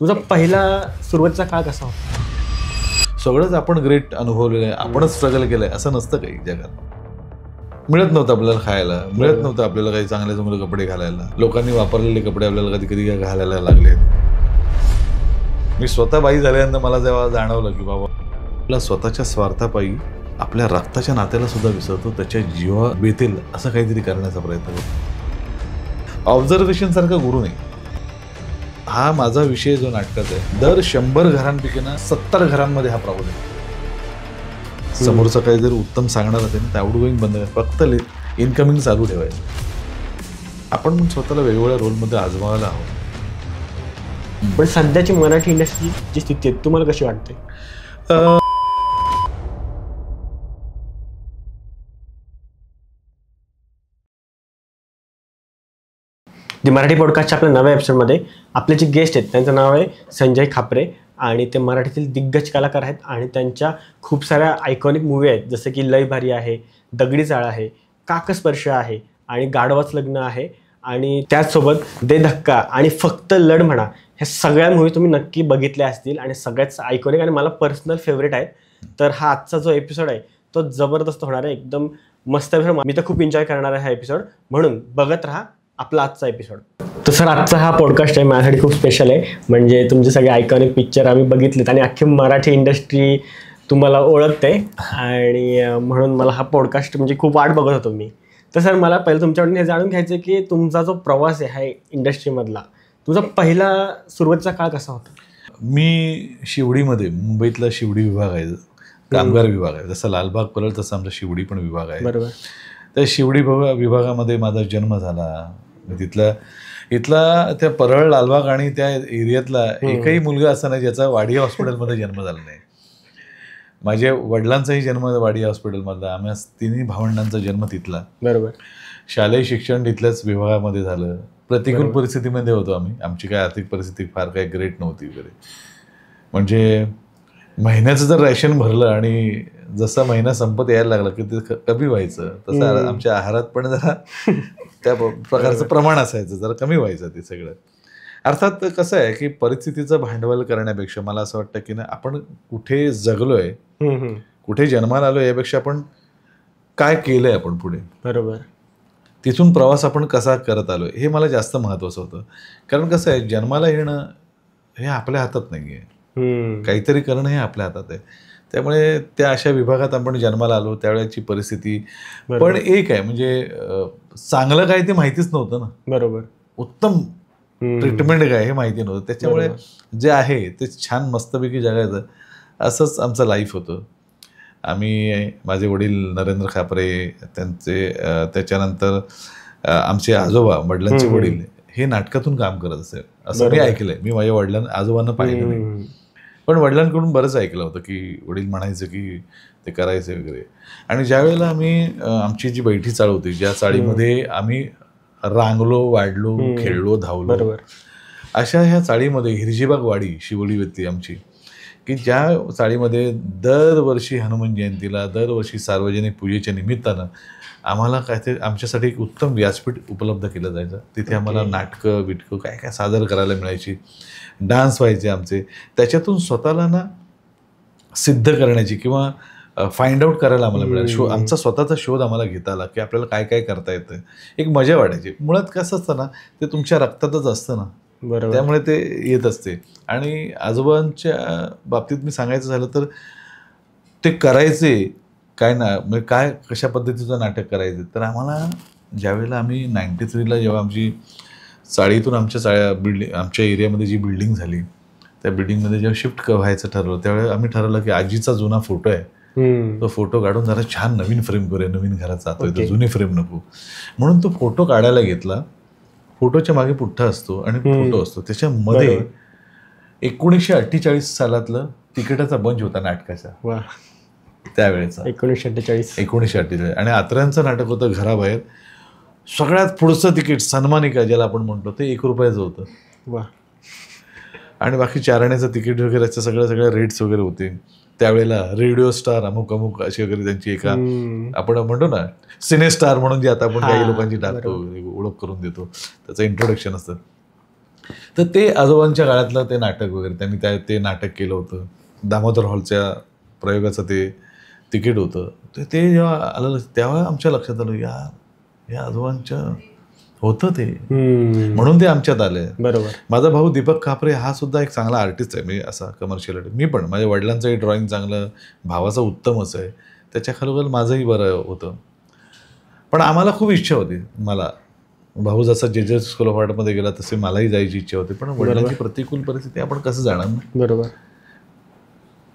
तुझा पहिला सुरुवातीचा काळ कसा होता? सगळंच आपण ग्रेट अनुभवलेलं आहे, आपणच स्ट्रगल केलंय असं नसतं काही जगात. मिळत नव्हतं आपल्याला खायला, मिळत नव्हतं आपल्याला काही चांगले चांगले कपडे घालायला. लोकांनी वापरलेले कपडे आपल्याला कधी कधी घालायला लागले. मी स्वतः बाई झाल्यानंतर मला जेव्हा जाणवलं की बाबा आपल्या स्वतःच्या स्वार्थापायी आपल्या रक्ताच्या नात्याला सुद्धा विसरतो, त्याच्या जीवा बेतेल असं काहीतरी करण्याचा प्रयत्न करतो. ऑब्झर्वेशन सारखा गुरु नाही. हा माझा विषय जो नाटकात आहे, दर 100 घरांपैकी 70 घरांमध्ये हा प्रॉब्लेम आहे. समोरचं काही जर उत्तम सांगणार असेल तर आउटगोईंग बंद करायचं, फक्त इनकमिंग चालू ठेवायचं. आपण स्वतःला वेगवेगळ्या रोलमध्ये आजमावायला हवं. पण सध्याची मराठी इंडस्ट्री जी स्थिती आहे तुम्हाला कशी वाटते? जे मराठी पॉडकास्टच्या आपल्या नव्या एपिसोडमध्ये आपले जे गेस्ट आहेत त्यांचं नाव आहे संजय खापरे आणि ते मराठीतील दिग्गज कलाकार आहेत आणि त्यांच्या खूप साऱ्या आयकॉनिक मूवी आहेत, जसं की लय भारी आहे, दगडी चाळ आहे, काकस्पर्श आहे आणि गाढवाचं लग्न आहे आणि त्याचसोबत दे धक्का आणि फक्त लढ म्हणा, ह्या सगळ्या मूवी तुम्ही नक्की बघितल्या असतील आणि सगळ्याच आयकॉनिक आणि मला पर्सनल फेवरेट आहेत. तर हा आजचा जो एपिसोड आहे तो जबरदस्त होणार आहे, एकदम मस्त एपिसोड. मी तर खूप एन्जॉय करणार आहे हा एपिसोड, म्हणून बघत राहा आपला आजचा एपिसोड. तर सर, आजचा हा पॉडकास्ट आहे माझ्यासाठी खूप स्पेशल आहे. म्हणजे तुमचे सगळे आयकॉनिक पिक्चर आम्ही बघितलेत आणि अख्खी मराठी इंडस्ट्री तुम्हाला ओळखते आणि म्हणून मला हा पॉडकास्ट म्हणजे खूप वाट बघत होतो मी. तर सर, मला पहिलं तुमच्याकडून हे जाणून घ्यायचं की तुमचा जो प्रवास आहे हा इंडस्ट्रीमधला, तुझा पहिला सुरुवातीचा काळ कसा होता? मी शिवडीमध्ये, मुंबईतला शिवडी विभाग आहे, कामगार विभाग आहे. जसं लालबाग परळ तसं आमचा शिवडी पण विभाग आहे. बरोबर. त्या शिवडी विभागामध्ये माझा जन्म झाला. इथला त्या परळ, लालबाग आणि त्या एरियातला एकही मुलगा असा नाही ज्याचा वाडिया हॉस्पिटलमध्ये जन्म झाला नाही. माझ्या वडिलांचाही जन्म वाडिया हॉस्पिटलमधला, आम्ही तिन्ही भावंडांचा जन्म तिथला. बरोबर. शालेय शिक्षण तिथल्याच विभागामध्ये झालं. प्रतिकूल परिस्थितीमध्ये होतो आम्ही. आमची काय आर्थिक परिस्थिती फार काही ग्रेट नव्हती वगैरे. म्हणजे महिन्याचं जर रॅशन भरलं आणि जसा महिना संपत यायला लागला की ते कमी व्हायचं, तसं आमच्या आहारात पण जरा त्या प्रकारचं प्रमाण असायचं, जरा कमी व्हायचं ते सगळं. अर्थात कसं आहे की परिस्थितीचं भांडवल करण्यापेक्षा मला असं वाटतं की ना, आपण कुठे जगलोय, कुठे जन्माला आलोय यापेक्षा आपण काय केलंय आपण पुढे, बरोबर, तिथून प्रवास आपण कसा करत आलोय हे मला जास्त महत्त्वाचं होतं. कारण कसं आहे, जन्माला येणं हे आपल्या हातात नाही आहे, काहीतरी करणं हे आपल्या हातात आहे. त्यामुळे त्या अशा विभागात आपण जन्माला आलो, त्यावेळेची परिस्थिती पण एक आहे, म्हणजे चांगलं काय ते माहितीच नव्हतं ना. बरोबर. उत्तम ट्रीटमेंट काय हे माहिती नव्हतं. त्याच्यामुळे जे आहे ते छान मस्तपैकी जगायचं, असंच आमचं लाईफ होतं. आम्ही, माझे वडील नरेंद्र खापरे, त्याच्यानंतर आमचे आजोबा, वडिलांचे वडील हे नाटकातून काम करत असेल असं मी ऐकलंय. मी माझ्या आजोबांना पाहिलं नाही, पण वडिलांकडून बरंच ऐकलं होतं की वडील म्हणायचं की ते करायचे वगैरे. आणि ज्या वेळेला आम्ही, आमची जी बैठी चाळ होती, ज्या चाळीमध्ये आम्ही रांगलो, वाढलो, खेळलो, धावलो, अशा ह्या चाळीमध्ये हिरजीबाग वाडी शिवोलीवरती आमची, की ज्या चाळीमध्ये दरवर्षी हनुमान जयंतीला, दरवर्षी सार्वजनिक पूजेच्या निमित्तानं आम्हाला काय ते आमच्यासाठी एक उत्तम व्यासपीठ उपलब्ध केलं जायचं. तिथे आम्हाला नाटकं बिटकं काय काय सादर करायला मिळायची, डान्स व्हायचे आमचे. त्याच्यातून स्वतःला ना सिद्ध करण्याची किंवा फाइंड आउट करायला आम्हाला मिळालं. आमचा स्वतःचा शोध आम्हाला घेता आला की आपल्याला काय काय करता येतं. एक मजा वाटायची. मुळात कसं असतं ना, ते तुमच्या रक्तातच असतं ना, त्यामुळे ते येत असते. आणि आजोबांच्या बाबतीत मी सांगायचं झालं तर ते करायचे काय ना, म्हणजे काय कशा पद्धतीचं नाटक करायचं. तर आम्हाला ज्यावेळेला आम्ही 93ला जेव्हा आमची चाळीतून आमच्या एरियामध्ये जी बिल्डिंग झाली, त्या बिल्डिंगमध्ये जेव्हा शिफ्ट व्हायचं ठरवलं, त्यावेळेस आम्ही ठरवलं की आजीचा जुना फोटो आहे, तो फोटो काढून जरा छान नवीन फ्रेम करूया. नवीन घरात जातोय तर जुनी फ्रेम नको, म्हणून तो फोटो काढायला घेतला. फोटोच्या मागे पुठ्ठा असतो आणि फोटो असतो. त्याच्यामध्ये 1948 सालातलं तिकिटाचा बंच होता नाटकाचा, त्यावेळेचा 1948. आणि आत्र्यांचं नाटक होतं घराबाहेर. सगळ्यात पुढचं तिकीट सन्मानिका ज्याला आपण म्हणतो ते 1 रुपयाचं होतं. आणि बाकी 4 आण्याचं तिकीट वगैरे सगळ्या रेट्स वगैरे होते. त्यावेळेला रेडिओ स्टार अमुक अमुक अशी वगैरे त्यांची एका, आपण म्हणतो ना सिने स्टार म्हणून, जे आता आपण काही लोकांची टाकतो, ओळख करून देतो, त्याचं इंट्रोडक्शन असतं. तर ते आजोबांच्या काळातलं ते नाटक वगैरे त्यांनी ते नाटक केलं होतं. दामोदर हॉलच्या प्रयोगाचं ते तिकीट होतं. ते जेव्हा आलं तेव्हा आमच्या लक्षात आलं या आजोबांच्या होतं ते, म्हणून ते आमच्यात आले. बरोबर. माझा भाऊ दीपक खापरे हा सुद्धा एक चांगला आर्टिस्ट आहे, म्हणजे असा कमर्शियल आर्टिस्ट. मी पण माझ्या वडिलांचंही ड्रॉइंग चांगलं, भावाचं उत्तमच आहे, त्याच्या खालोखाल माझंही बरं होतं. पण आम्हाला खूप इच्छा होती. मला भाऊ जसा जे स्कूल ऑफ आर्टमध्ये गेला तसे मलाही जायची इच्छा होती, पण वडिलांची प्रतिकूल परिस्थिती आपण कसं जाणार ना. बरोबर.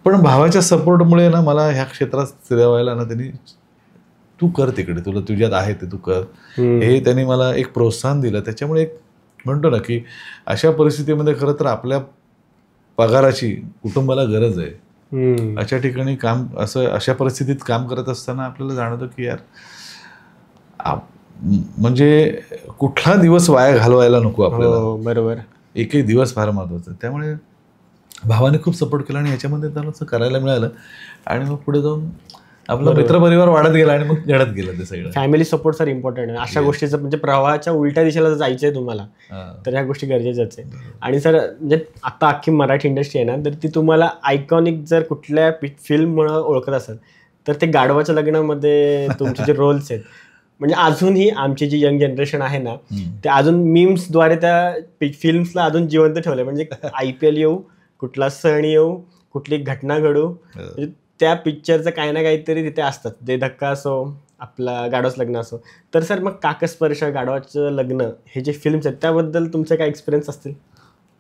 पण भावाच्या सपोर्टमुळे ना मला ह्या क्षेत्रात स्थिरावायला ना त्यांनी तू कर तिकडे, तुला तुझ्यात आहे ते तू कर, हे त्यांनी मला एक प्रोत्साहन दिलं. त्याच्यामुळे एक म्हणतो ना की अशा परिस्थितीमध्ये खरं तर आपल्या पगाराची कुटुंबाला गरज आहे. अशा ठिकाणी अशा परिस्थितीत काम करत असताना आपल्याला जाणवतं की यार म्हणजे कुठला दिवस वाया घालवायला नको आपल्याला. बरोबर. एकही दिवस फार महत्वाचा. त्यामुळे भावाने खूप सपोर्ट केला आणि याच्यामध्ये त्याला असं करायला मिळालं आणि मग पुढे जाऊन आपला मित्रपरिवार वाढत गेला आणि मग घडत गेलं ते सगळं. फॅमिली सपोर्ट सर इम्पॉर्टंट आहे. अशा गोष्टीचं म्हणजे प्रवाहाच्या उलट्या दिशेला जर जायचं आहे तुम्हाला तर ह्या गोष्टी गरजेच्याच आहे. आणि सर म्हणजे आता अख्खी मराठी इंडस्ट्री आहे ना, तर ती तुम्हाला आयकॉनिक जर कुठल्या फिल्ममुळे ओळखत असेल तर ते गाढवाच्या लग्नामध्ये तुमचे जे रोल्स आहेत, म्हणजे अजूनही आमची जी यंग जनरेशन आहे ना ते अजून मीम्सद्वारे त्या फिल्म्सला अजून जिवंत ठेवलंय. म्हणजे IPL येऊ, कुठला सण येऊ, कुठली घटना घडू, म्हणजे त्या पिक्चरचं काही ना काहीतरी तिथे असतात. दे धक्का असो, आपला गाढवाचं लग्न असो. तर सर मग काकस्पर्श, गाढवाचं लग्न हे जे फिल्म्स आहेत त्याबद्दल तुमचे काय एक्सपिरियन्स असतील?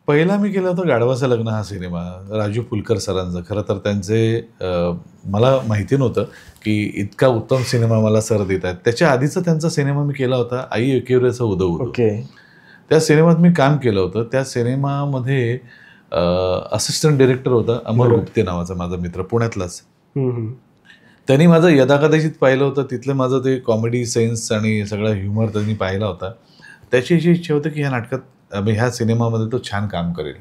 पहिला मी केला होता गाढवाचं लग्न हा सिनेमा राजू फुलकर सरांचा. खरं तर त्यांचे मला माहिती नव्हतं की इतका उत्तम सिनेमा मला सर देत आहेत. त्याच्या आधीचा त्यांचा सिनेमा मी केला होता आई एकेवरेचं उदो उदो. त्या सिनेमात मी काम केलं होतं. त्या सिनेमामध्ये असिस्टंट डिरेक्टर होता अमर गुप्ते नावाचा माझा मित्र, पुण्यातलाच. त्यांनी माझं यदाकदाचित पाहिलं होतं. तिथलं माझं ते कॉमेडी सेन्स आणि सगळा ह्युमर त्यांनी पाहिला होता. त्याची अशी इच्छा होती की ह्या नाटकात ह्या सिनेमामध्ये तो छान काम करेल.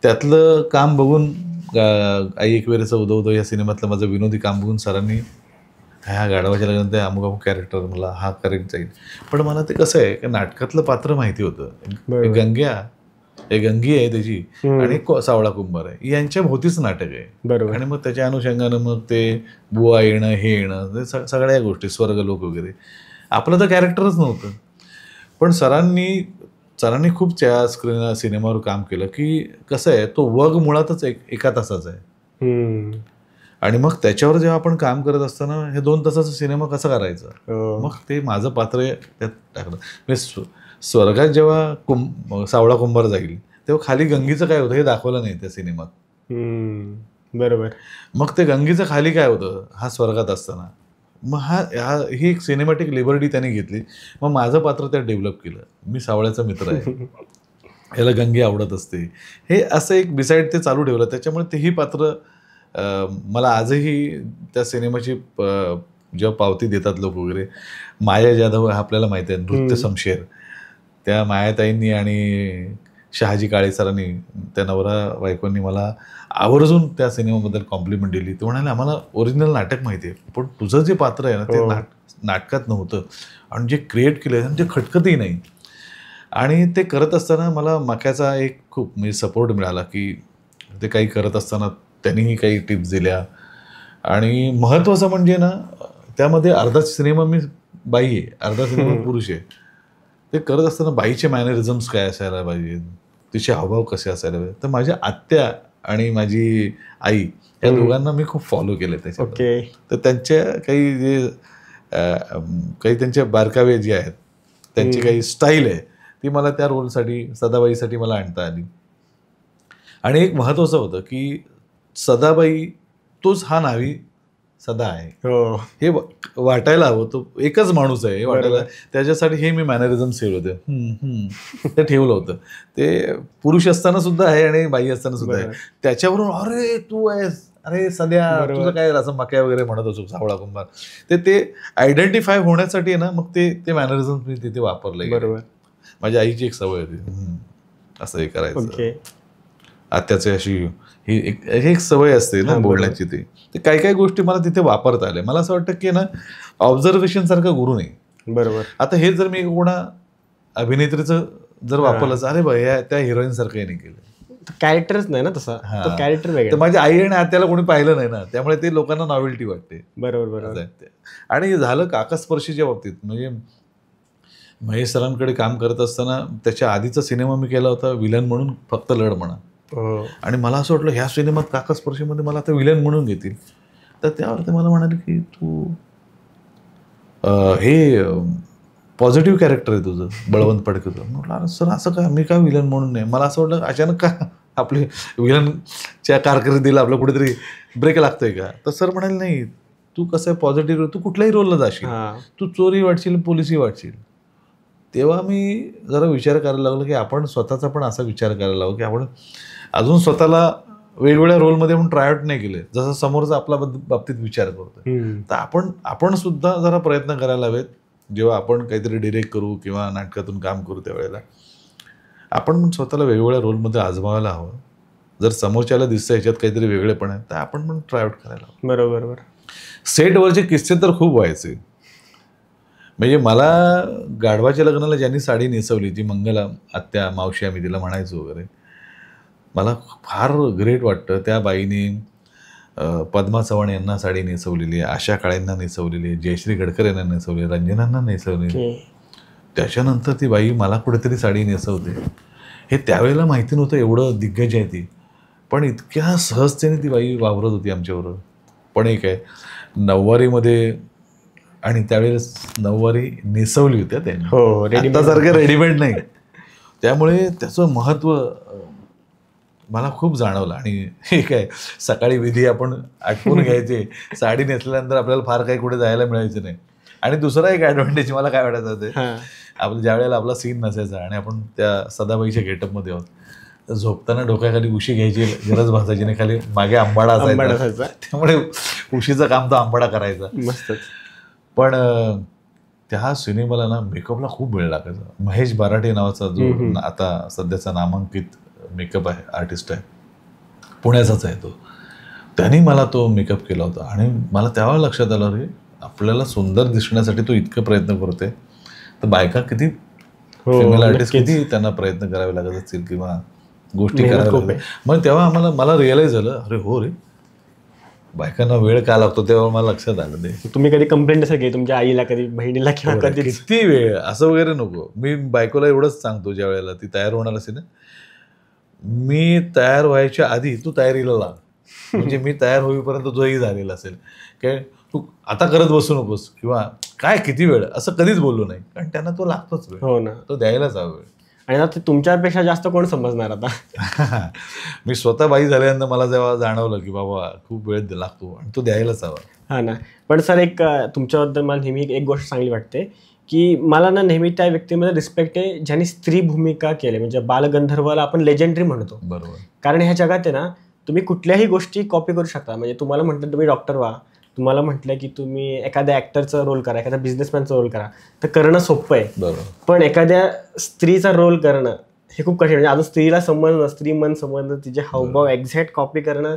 त्यातलं काम बघून आई एकवेरेचं उदो उदो या सिनेमातलं माझं विनोदी काम बघून सरांनी ह्या गाढवाच्या लग्नात ते अमुक अमुक कॅरेक्टर मला हा करेक्ट जाईल. पण मला ते कसं आहे की नाटकातलं पात्र माहिती होतं. गंगी आहे त्याची आणि सावळा कुंभार आहे, यांच्या भोवतीच नाटक आहे. आणि मग त्याच्या अनुषंगानं मग ते बुवा येणं, हे येणं, सगळ्या गोष्टी, स्वर्गलोक वगैरे. आपलं तर कॅरेक्टरच नव्हतं. पण सरांनी खूप त्या सिनेमावर काम केलं की कसं आहे तो वग मुळातच एका तासाचा आहे. आणि मग त्याच्यावर जेव्हा आपण काम करत असताना हे 2 तासाचा सिनेमा कसा करायचा, मग ते माझं पात्र त्यात टाकलं. स्वर्गात जेव्हा सावळा कुंभार जाईल तेव्हा खाली गंगीचं काय होतं हे दाखवलं नाही त्या सिनेमात. बरोबर. मग ते गंगीचं खाली काय होतं हा स्वर्गात असताना. मग ही एक सिनेमॅटिक लिबर्टी त्यांनी घेतली. मग माझं पात्र त्यात डेव्हलप केलं. मी सावळ्याचा मित्र आहे, याला गंगी आवडत असते, हे असं एक बिसाईड ते चालू ठेवलं. त्याच्यामुळे तेही पात्र मला आजही त्या सिनेमाची जेव्हा पावती देतात लोक वगैरे. माया जाधव आपल्याला माहिती आहे, नृत्य शमशेर, त्या मायाताईंनी आणि शहाजी काळे सरांनी, त्या नवरा बायकोंनी मला आवर्जून त्या सिनेमाबद्दल कॉम्प्लिमेंट दिली. ते म्हणाले आम्हाला ओरिजिनल नाटक माहिती आहे पण तुझं जे पात्र आहे ना ते नाटकात नव्हतं आणि जे क्रिएट केलं आहे ते खटकतही नाही. आणि ते करत असताना मला मक्याचा एक खूप म्हणजे सपोर्ट मिळाला की ते काही करत असताना त्यांनीही काही टिप्स दिल्या. आणि महत्त्वाचं म्हणजे ना त्यामध्ये अर्धा सिनेमा मी बाई आहे, अर्धा सिनेमा पुरुष आहे. ते करत असताना बाईचे मॅनरिझम्स काय असायला पाहिजे, तिचे हावभाव कसे असायला पाहिजे. तर माझ्या आत्या आणि माझी आई या दोघांना मी खूप फॉलो केलं त्याच्यात. तर त्यांच्या काही त्यांच्या बारकावे जे आहेत, त्यांची काही स्टाईल आहे ती मला त्या रोलसाठी, सदाबाईसाठी मला आणता आली. आणि एक महत्त्वाचं होतं की सदाबाई तोच हा नावी सदा आहे, हे वाटायला हवं. तो एकच माणूस आहे हे वाटायला. त्याच्यासाठी हे मी मॅनरिझम ठेवलं होतं, ते ठेवलं होतं. ते पुरुष असताना सुद्धा आहे आणि बाई असताना सुद्धा आहे. त्याच्यावरून अरे तू आहेस, अरे सध्या तुझं काय असं मक्या वगैरे म्हणत असो, सावळा कुंभार, ते आयडेंटिफाय होण्यासाठी आहे ना. मग ते मॅनरिझम मी तिथे वापरले. बरोबर. माझ्या आईची एक सवय होती असं हे करायचं. आत्याची अशी ही एक सवय असते ना बोलण्याची. ते काही काही गोष्टी मला तिथे वापरता आल्या. मला असं वाटतं की ना ऑब्झर्वेशन सारखा गुरु नाही. बरोबर. आता हे जर मी कोणा अभिनेत्रीचं जर वापरलं अरे बा या त्या हिरोईन सारखं याने केलं, कॅरेक्टरच नाही ना तसा, तो कॅरेक्टर तर वेगळा. माझी आई आणि आत्याला कोणी पाहिलं नाही ना, त्यामुळे ते लोकांना नॉवेल्टी वाटते. बरोबर बरोबर. आणि झालं काकास्पर्शीच्या बाबतीत, म्हणजे महेश सरांकडे काम करत असताना त्याच्या आधीचा सिनेमा मी केला होता विलन म्हणून, फक्त लढ म्हणा. आणि मला असं वाटलं ह्या सिनेमात काकास्पर्शीमध्ये मला आता विलन म्हणून घेतील. तर त्यावर ते मला म्हणाले की तू हे पॉझिटिव्ह कॅरेक्टर आहे तुझं, बळवंत फडकेचं. म्हटलं सर असं काय, मी काय विलन म्हणून नाही. मला असं वाटलं अचानक का आपले विलनच्या कारकिर्दीला आपलं कुठेतरी ब्रेक लागतोय का. तर सर म्हणाले नाही, तू कसं आहे पॉझिटिव्ह, तू कुठल्याही रोलला जाशील, तू चोरी वाटशील, पोलिसी वाटशील. तेव्हा मी जरा विचार करायला लागलो की आपण स्वतःचा पण असा विचार करायला लागलो की आपण अजून स्वतःला वेगवेगळ्या रोलमध्ये आपण ट्रायआउट नाही केले, जसं समोरचा आपल्या बाबतीत विचार करतोय. तर आपण सुद्धा जरा प्रयत्न करायला हवेत. जेव्हा आपण काहीतरी डिरेक्ट करू किंवा नाटकातून काम करू त्यावेळेला आपण पण स्वतःला वेगवेगळ्या रोलमध्ये आजमावायला हवं. जर समोरच्याला दिसतं ह्याच्यात काहीतरी वेगळेपण आहे तर आपण पण ट्रायआउट करायला हवं. बरोबर बरोबर. सेटवरचे किस्से तर खूप व्हायचे. म्हणजे मला गाढवाच्या लग्नाला ज्यांनी साडी नेसवली, जी मंगला आत्या मावशी आम्ही तिला म्हणायचो वगैरे, मला फार ग्रेट वाटतं. त्या बाईने पद्मा चव्हाण यांना साडी नेसवलेली आहे, आशा काळेंना नेसवलेली आहे, जयश्री गडकर यांना नेसवली, रंजनांना नेसवलेली. त्याच्यानंतर ती बाई मला कुठेतरी साडी नेसवते, हे त्यावेळेला माहिती नव्हतं एवढं दिग्गज आहे ती. पण इतक्या सहजतेने ती बाई वावरत होती आमच्याबरोबर. पण एक आहे नऊवारीमध्ये, आणि त्यावेळेस नऊवारी नेसवली होत्या त्यांनी, आत्तासारखं रेडीमेड नाही. त्यामुळे त्याचं महत्त्व मला खूप जाणवलं. आणि हे काय सकाळी विधी आपण आटपून घ्यायचे, साडी नेसल्यानंतर आपल्याला फार काही कुठे जायला मिळायचं नाही. आणि दुसरा एक ॲडव्हान्टेज मला काय वाटायचं ते, आपलं ज्या वेळेला आपला सीन नसायचा आणि आपण त्या सदाबाईच्या गेटअपमध्ये आहोत, तर झोपताना डोक्याखाली उशी घ्यायची, गरज भासायची नाही, खाली मागे आंबाडा असायचा, त्यामुळे उशीचं काम तो आंबाडा करायचा. मस्तच. पण त्या सिनेमाला ना मेकअपला खूप वेळ लागायचा. महेश बाराटे नावाचा जो आता सध्याचा नामांकित मेकअप आहे, आर्टिस्ट आहे, पुण्याचाच आहे तो, त्यांनी मला तो मेकअप केला होता. आणि मला तेव्हा लक्षात आलं रे, आपल्याला सुंदर दिसण्यासाठी तो इतकं प्रयत्न करतोय, तर बायका किती, फिमेल आर्टिस्ट किती त्यांना प्रयत्न करावे लागत असतील किंवा गोष्टी कराव्या लागतात. मग तेव्हा मला रिअलाईज झालं, अरे हो रे, बायकांना वेळ का लागतो. तेव्हा मला लक्षात आलं ते. तुम्ही कधी कंप्लेंट असं केली तुमच्या आईला, कधी बहिणीला, किंवा कधी किती वेळ असं वगैरे नको. मी बायकोला एवढंच सांगतो, ज्या वेळेला ती तयार होणार असेल ना, मी तयार व्हायच्या आधी तू तयारीला लाग, म्हणजे मी तयार होईपर्यंत तोही झालेला असेल. काय तू आता करत बसू नकोस किंवा काय किती वेळ, असं कधीच बोललो नाही. कारण त्यांना तो लागतोच वेळ. हो ना, तो द्यायलाच हवा वेळ. आणि आता तुमच्यापेक्षा जास्त कोण समजणार आता. मी स्वतः बाई झाल्यानंतर मला जेव्हा जाणवलं की बाबा खूप वेळ लागतो आणि तो द्यायलाच हवा. हा ना. पण सर एक तुमच्याबद्दल मला नेहमी एक गोष्ट चांगली वाटते की मला ना नेहमी त्या व्यक्तीमध्ये रिस्पेक्ट आहे ज्यांनी स्त्री भूमिका केली. म्हणजे बालगंधर्वाला आपण लेजेंडरी म्हणतो. बरोबर. कारण ह्या जगात आहे ना, तुम्ही कुठल्याही गोष्टी कॉपी करू शकता. म्हणजे तुम्हाला म्हटलं तुम्ही डॉक्टर व्हा, तुम्हाला म्हटलं की तुम्ही एखाद्या ॲक्टरचा रोल करा, एखाद्या बिझनेसमॅनचा रोल करा, तर करणं सोपं आहे. बरोबर. पण एखाद्या स्त्रीचा रोल करणं हे खूप कठीण. म्हणजे अजून स्त्रीला समजणं, स्त्री मन समजणं, तिचे हावभाव एक्झॅक्ट कॉपी करणं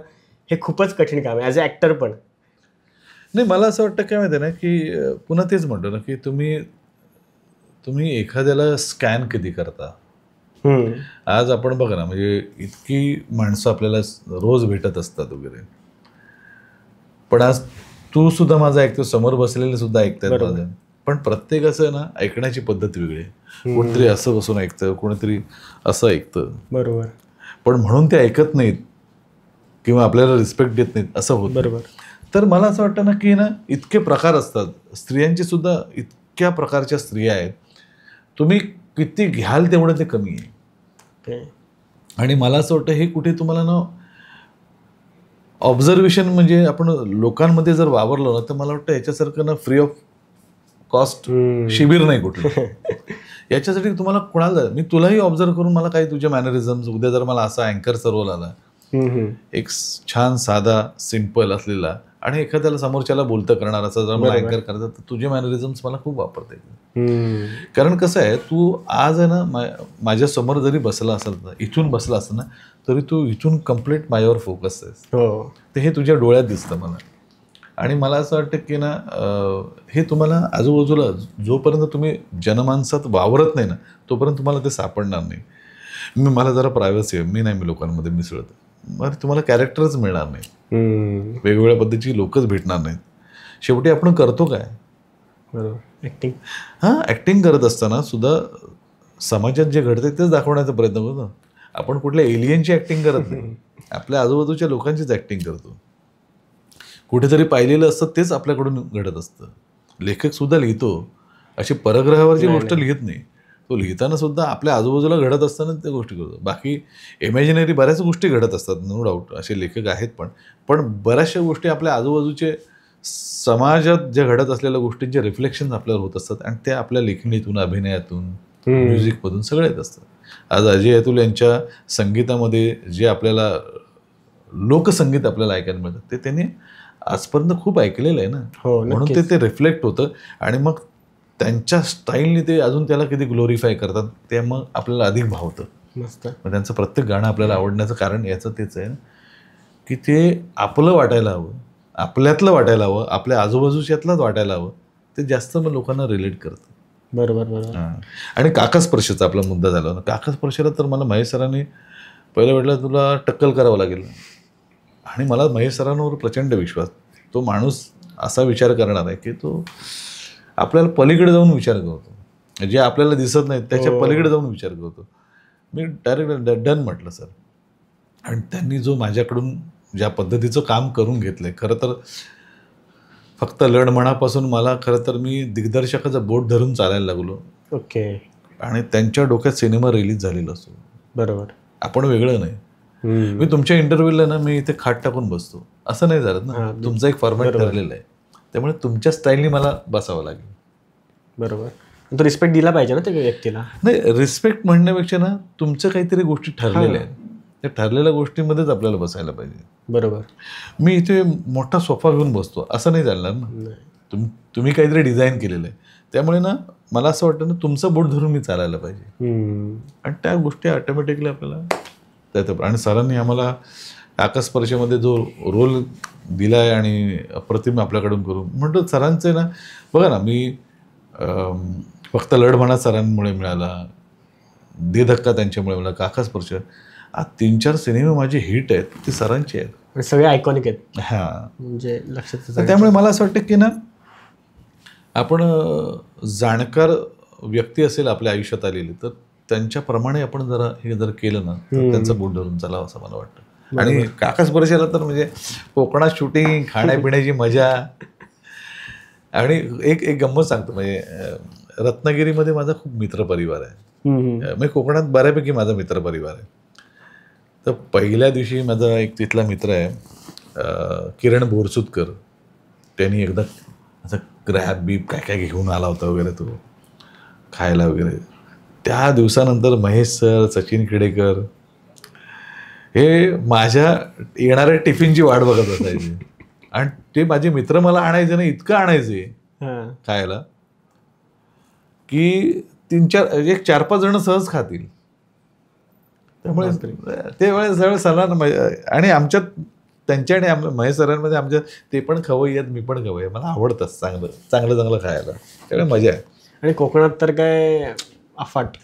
हे खूपच कठीण काम आहे ॲज अ ॲक्टर. पण नाही, मला असं वाटतं काय माहिती आहे ना, की पुन्हा तेच म्हणतो ना की तुम्ही एखाद्याला स्कॅन कधी करता. आज आपण बघा ना, म्हणजे इतकी माणसं आपल्याला रोज भेटत असतात वगैरे, पण आज तू सुद्धा माझं ऐकतो, समोर बसलेले सुद्धा ऐकतात माझं. पण प्रत्येकाचं ना ऐकण्याची पद्धत वेगळी आहे. कोणतरी असं बसून ऐकतं, कोणीतरी असं ऐकतं. बरोबर. पण म्हणून ते ऐकत नाहीत किंवा आपल्याला रिस्पेक्ट देत नाहीत असं होतं. बरोबर. तर मला असं वाटतं ना की ना इतके प्रकार असतात, स्त्रियांची सुद्धा इतक्या प्रकारच्या स्त्रिया आहेत, तुम्ही किती घ्याल तेवढं ते कमी आहे. आणि मला असं वाटतं हे कुठे तुम्हाला ना ऑब्झर्वेशन, म्हणजे आपण लोकांमध्ये जर वावरलो ना, तर मला वाटतं याच्यासारखं ना फ्री ऑफ कॉस्ट शिबिर नाही कुठलं. याच्यासाठी तुम्हाला कोणाला, मी तुलाही ऑब्झर्व करून मला काही तुझ्या मॅनरिझम्स, उद्या जर मला असा अँकरचा रोल आला, एक छान साधा सिंपल असलेला आणि एखाद्याला समोरच्याला बोलतं करणार असं जर मला अँकर करायचं, तर तुझे मॅनरिझम्स मला खूप वापरता येतील. कारण कसं आहे, तू आज आहे ना माझ्या समोर जरी बसला असेल ना, इथून बसला असेल ना, तरी तू इथून कम्प्लीट माझ्यावर फोकस आहेस. तर हे तुझ्या डोळ्यात दिसतं मला. आणि मला असं वाटतं की ना हे तुम्हाला आजूबाजूला जोपर्यंत तुम्ही जनमानसात वावरत नाही ना तोपर्यंत तुम्हाला ते सापडणार नाही. मला जरा प्रायव्हसी आहे, मी लोकांमध्ये मिसळत. मग तुम्हाला कॅरेक्टरच मिळणार नाही, वेगवेगळ्या पद्धतीची लोकच भेटणार नाहीत. शेवटी आपण करतो काय? बरोबर, ॲक्टिंग. ॲक्टिंग करत असताना सुद्धा समाजात जे घडते तेच दाखवण्याचा प्रयत्न करतो. आपण कुठल्या एलियनची ॲक्टिंग करत नाही, आपल्या आजूबाजूच्या लोकांचीच ॲक्टिंग करतो. कुठेतरी पाहिलेलं असतं तेच आपल्याकडून घडत असतं. लेखक सुद्धा लिहितो अशी परग्रहावरची गोष्ट लिहित नाही, तो लिहिताना सुद्धा आपल्या आजूबाजूला घडत असताना त्या गोष्टी करतो. बाकी इमॅजिनरी बऱ्याच गोष्टी घडत असतात, नो डाऊट, असे लेखक आहेत. पण बऱ्याचशा गोष्टी आपल्या आजूबाजूचे समाजात ज्या घडत असलेल्या गोष्टींचे रिफ्लेक्शन आपल्याला होत असतात आणि ते आपल्या लेखणीतून, अभिनयातून, म्युझिकमधून सगळे येत असतात. आज अजय अतुल यांच्या संगीतामध्ये जे आपल्याला लोकसंगीत आपल्याला ऐकायला मिळतं ते त्यांनी आजपर्यंत खूप ऐकलेलं आहे ना, म्हणून ते रिफ्लेक्ट होतं. आणि मग त्यांच्या स्टाईलने ते अजून त्याला किती ग्लोरिफाय करतात ते मग आपल्याला अधिक भावतं. मस्त. मग त्यांचं प्रत्येक गाणं आपल्याला आवडण्याचं कारण याचं तेच आहे ना की ते आपलं वाटायला हवं, आपल्यातलं वाटायला हवं, आपल्या आजूबाजूच्यातलंच वाटायला हवं. ते जास्त मग लोकांना रिलेट करतं. बरोबर. आणि काकास्पर्शाचा आपला मुद्दा झाला ना, काकास्पर्शाला तर मला महेश सरांनी पहिलं म्हटलं तुला टक्कल करावं लागेल. आणि मला महेश सरांवर प्रचंड विश्वास. तो माणूस असा विचार करणार आहे की तो आपल्याला पलीकडे जाऊन विचार करतो, जे आपल्याला दिसत नाही त्याच्या पलीकडे जाऊन विचार करतो. मी डायरेक्ट डन म्हटलं सर. आणि त्यांनी जो माझ्याकडून ज्या पद्धतीचं काम करून घेतलंय, खरं तर फक्त लढ म्हणापासून मला खरं तर मी दिग्दर्शकाचं बोट धरून चालायला लागलो. ओके. आणि त्यांच्या डोक्यात सिनेमा रिलीज झालेला असतो. बरोबर. आपण वेगळं नाही. मी तुमच्या इंटरव्ह्यूला ना मी इथे खाट टाकून बसतो असं नाही झालं ना, तुमचा एक फॉर्मॅट ठरलेला आहे, त्यामुळे तुमच्या स्टाईलनी मला बसावं लागेल. बरोबर. तो रिस्पेक्ट दिला पाहिजे ना त्या व्यक्तीला. नाही, रिस्पेक्ट म्हणण्यापेक्षा ना तुमचं काहीतरी गोष्टी ठरलेल्या आहेत, त्या ठरलेल्या गोष्टीमध्येच आपल्याला बसायला पाहिजे. बरोबर. मी इथे मोठा सोफा घेऊन बसतो असं नाही चालणार ना. तुम्ही काहीतरी डिझाईन केलेलं आहे, त्यामुळे ना मला असं वाटतं ना तुमचं बोट धरून मी चालायला पाहिजे. आणि त्या गोष्टी ऑटोमॅटिकली आपल्याला त्यात. आणि सरांनी आम्हाला आकाशस्पर्शामध्ये जो रोल दिला आहे आणि अप्रतिम आपल्याकडून करून म्हणतो सरांचे ना, बघा ना, मी फक्त लढ म्हणा सरांमुळे मिळाला, दे धक्का त्यांच्यामुळे मिळाला, आकाशस्पर्श, आज 3-4 सिनेमे माझे हिट आहेत ते सरांचे आहेत, सगळे आयकॉनिक आहेत. म्हणजे लक्षात. त्यामुळे मला असं वाटतं की ना आपण जाणकार व्यक्ती असेल आपल्या आयुष्यात आलेली तर त्यांच्याप्रमाणे आपण हे जर केलं ना तर त्यांचं बोट धरून चालावं असं मला वाटतं. आणि आकाशस्पर्शाला तर म्हणजे कोकणात शूटिंग, खाण्यापिण्याची मजा. आणि एक गंमत सांगतो, म्हणजे रत्नागिरीमध्ये माझा खूप मित्रपरिवार आहे, म्हणजे कोकणात बऱ्यापैकी माझा मित्रपरिवार आहे. तर पहिल्या दिवशी माझा एक तिथला मित्र आहे किरण बोरसुतकर, त्यांनी एकदा असं ग्रॅब बीप काय काय घेऊन आला होता वगैरे, तो खायला वगैरे. त्या दिवसानंतर महेश सर, सचिन खेडेकर हे माझ्या येणाऱ्या टिफिनची वाट बघत असायचे. आणि ते माझे मित्र मला आणायचे ना, इतकं आणायचे खायला की 4-5 जण सहज खातील. त्यामुळे ते वेळेस सलाह. आणि आमच्यात त्यांच्या आणि महेश सरांमध्ये आमच्या ते पण खवय्ये आहेत, मी पण खवय्ये, मला आवडतं चांगलं खायला, त्यामुळे मजा आहे. आणि कोकणात तर काय अफाट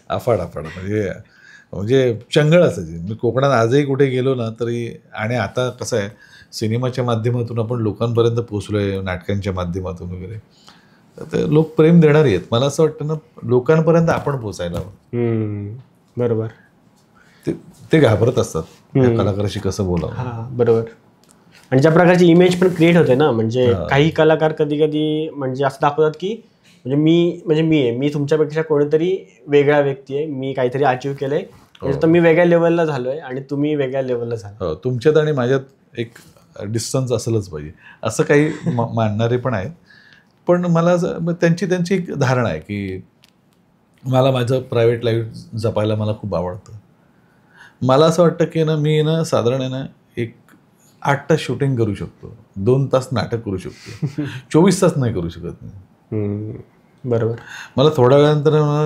म्हणजे चंगळ असायची. मी कोकणात आजही कुठे गेलो ना तरी. आणि आता कसं आहे, सिनेमाच्या माध्यमातून आपण लोकांपर्यंत पोचलोय, नाटकांच्या माध्यमातून वगैरे, तर लोक प्रेम देणारी आहेत. मला असं वाटतं ना लोकांपर्यंत आपण पोचायला हवं. बरोबर. ते घाबरत असतात कलाकाराशी कसं बोलावं. बरोबर. आणि ज्या प्रकारची इमेज पण क्रिएट होते ना, म्हणजे काही कलाकार कधी कधी म्हणजे असं दाखवतात की म्हणजे मी तुमच्यापेक्षा कोणीतरी वेगळा व्यक्ती आहे, मी काहीतरी अचीव्ह केलंय, तर मी वेगळ्या लेवलला झालोय आणि तुम्ही वेगळ्या लेवलला झाला. तुमच्यात आणि माझ्यात एक डिस्टन्स असलंच पाहिजे असं काही मानणारे पण आहेत. पण मला त्यांची एक धारणा आहे की मला माझं प्रायव्हेट लाईफ जपायला मला खूप आवडतं. मला असं वाटतं की ना मी ना साधारण आहे ना एक 8 तास शूटिंग करू शकतो, 2 तास नाटक करू शकतो, 24 तास नाही करू शकत नाही. बरोबर. मला थोड्या वेळानंतर मला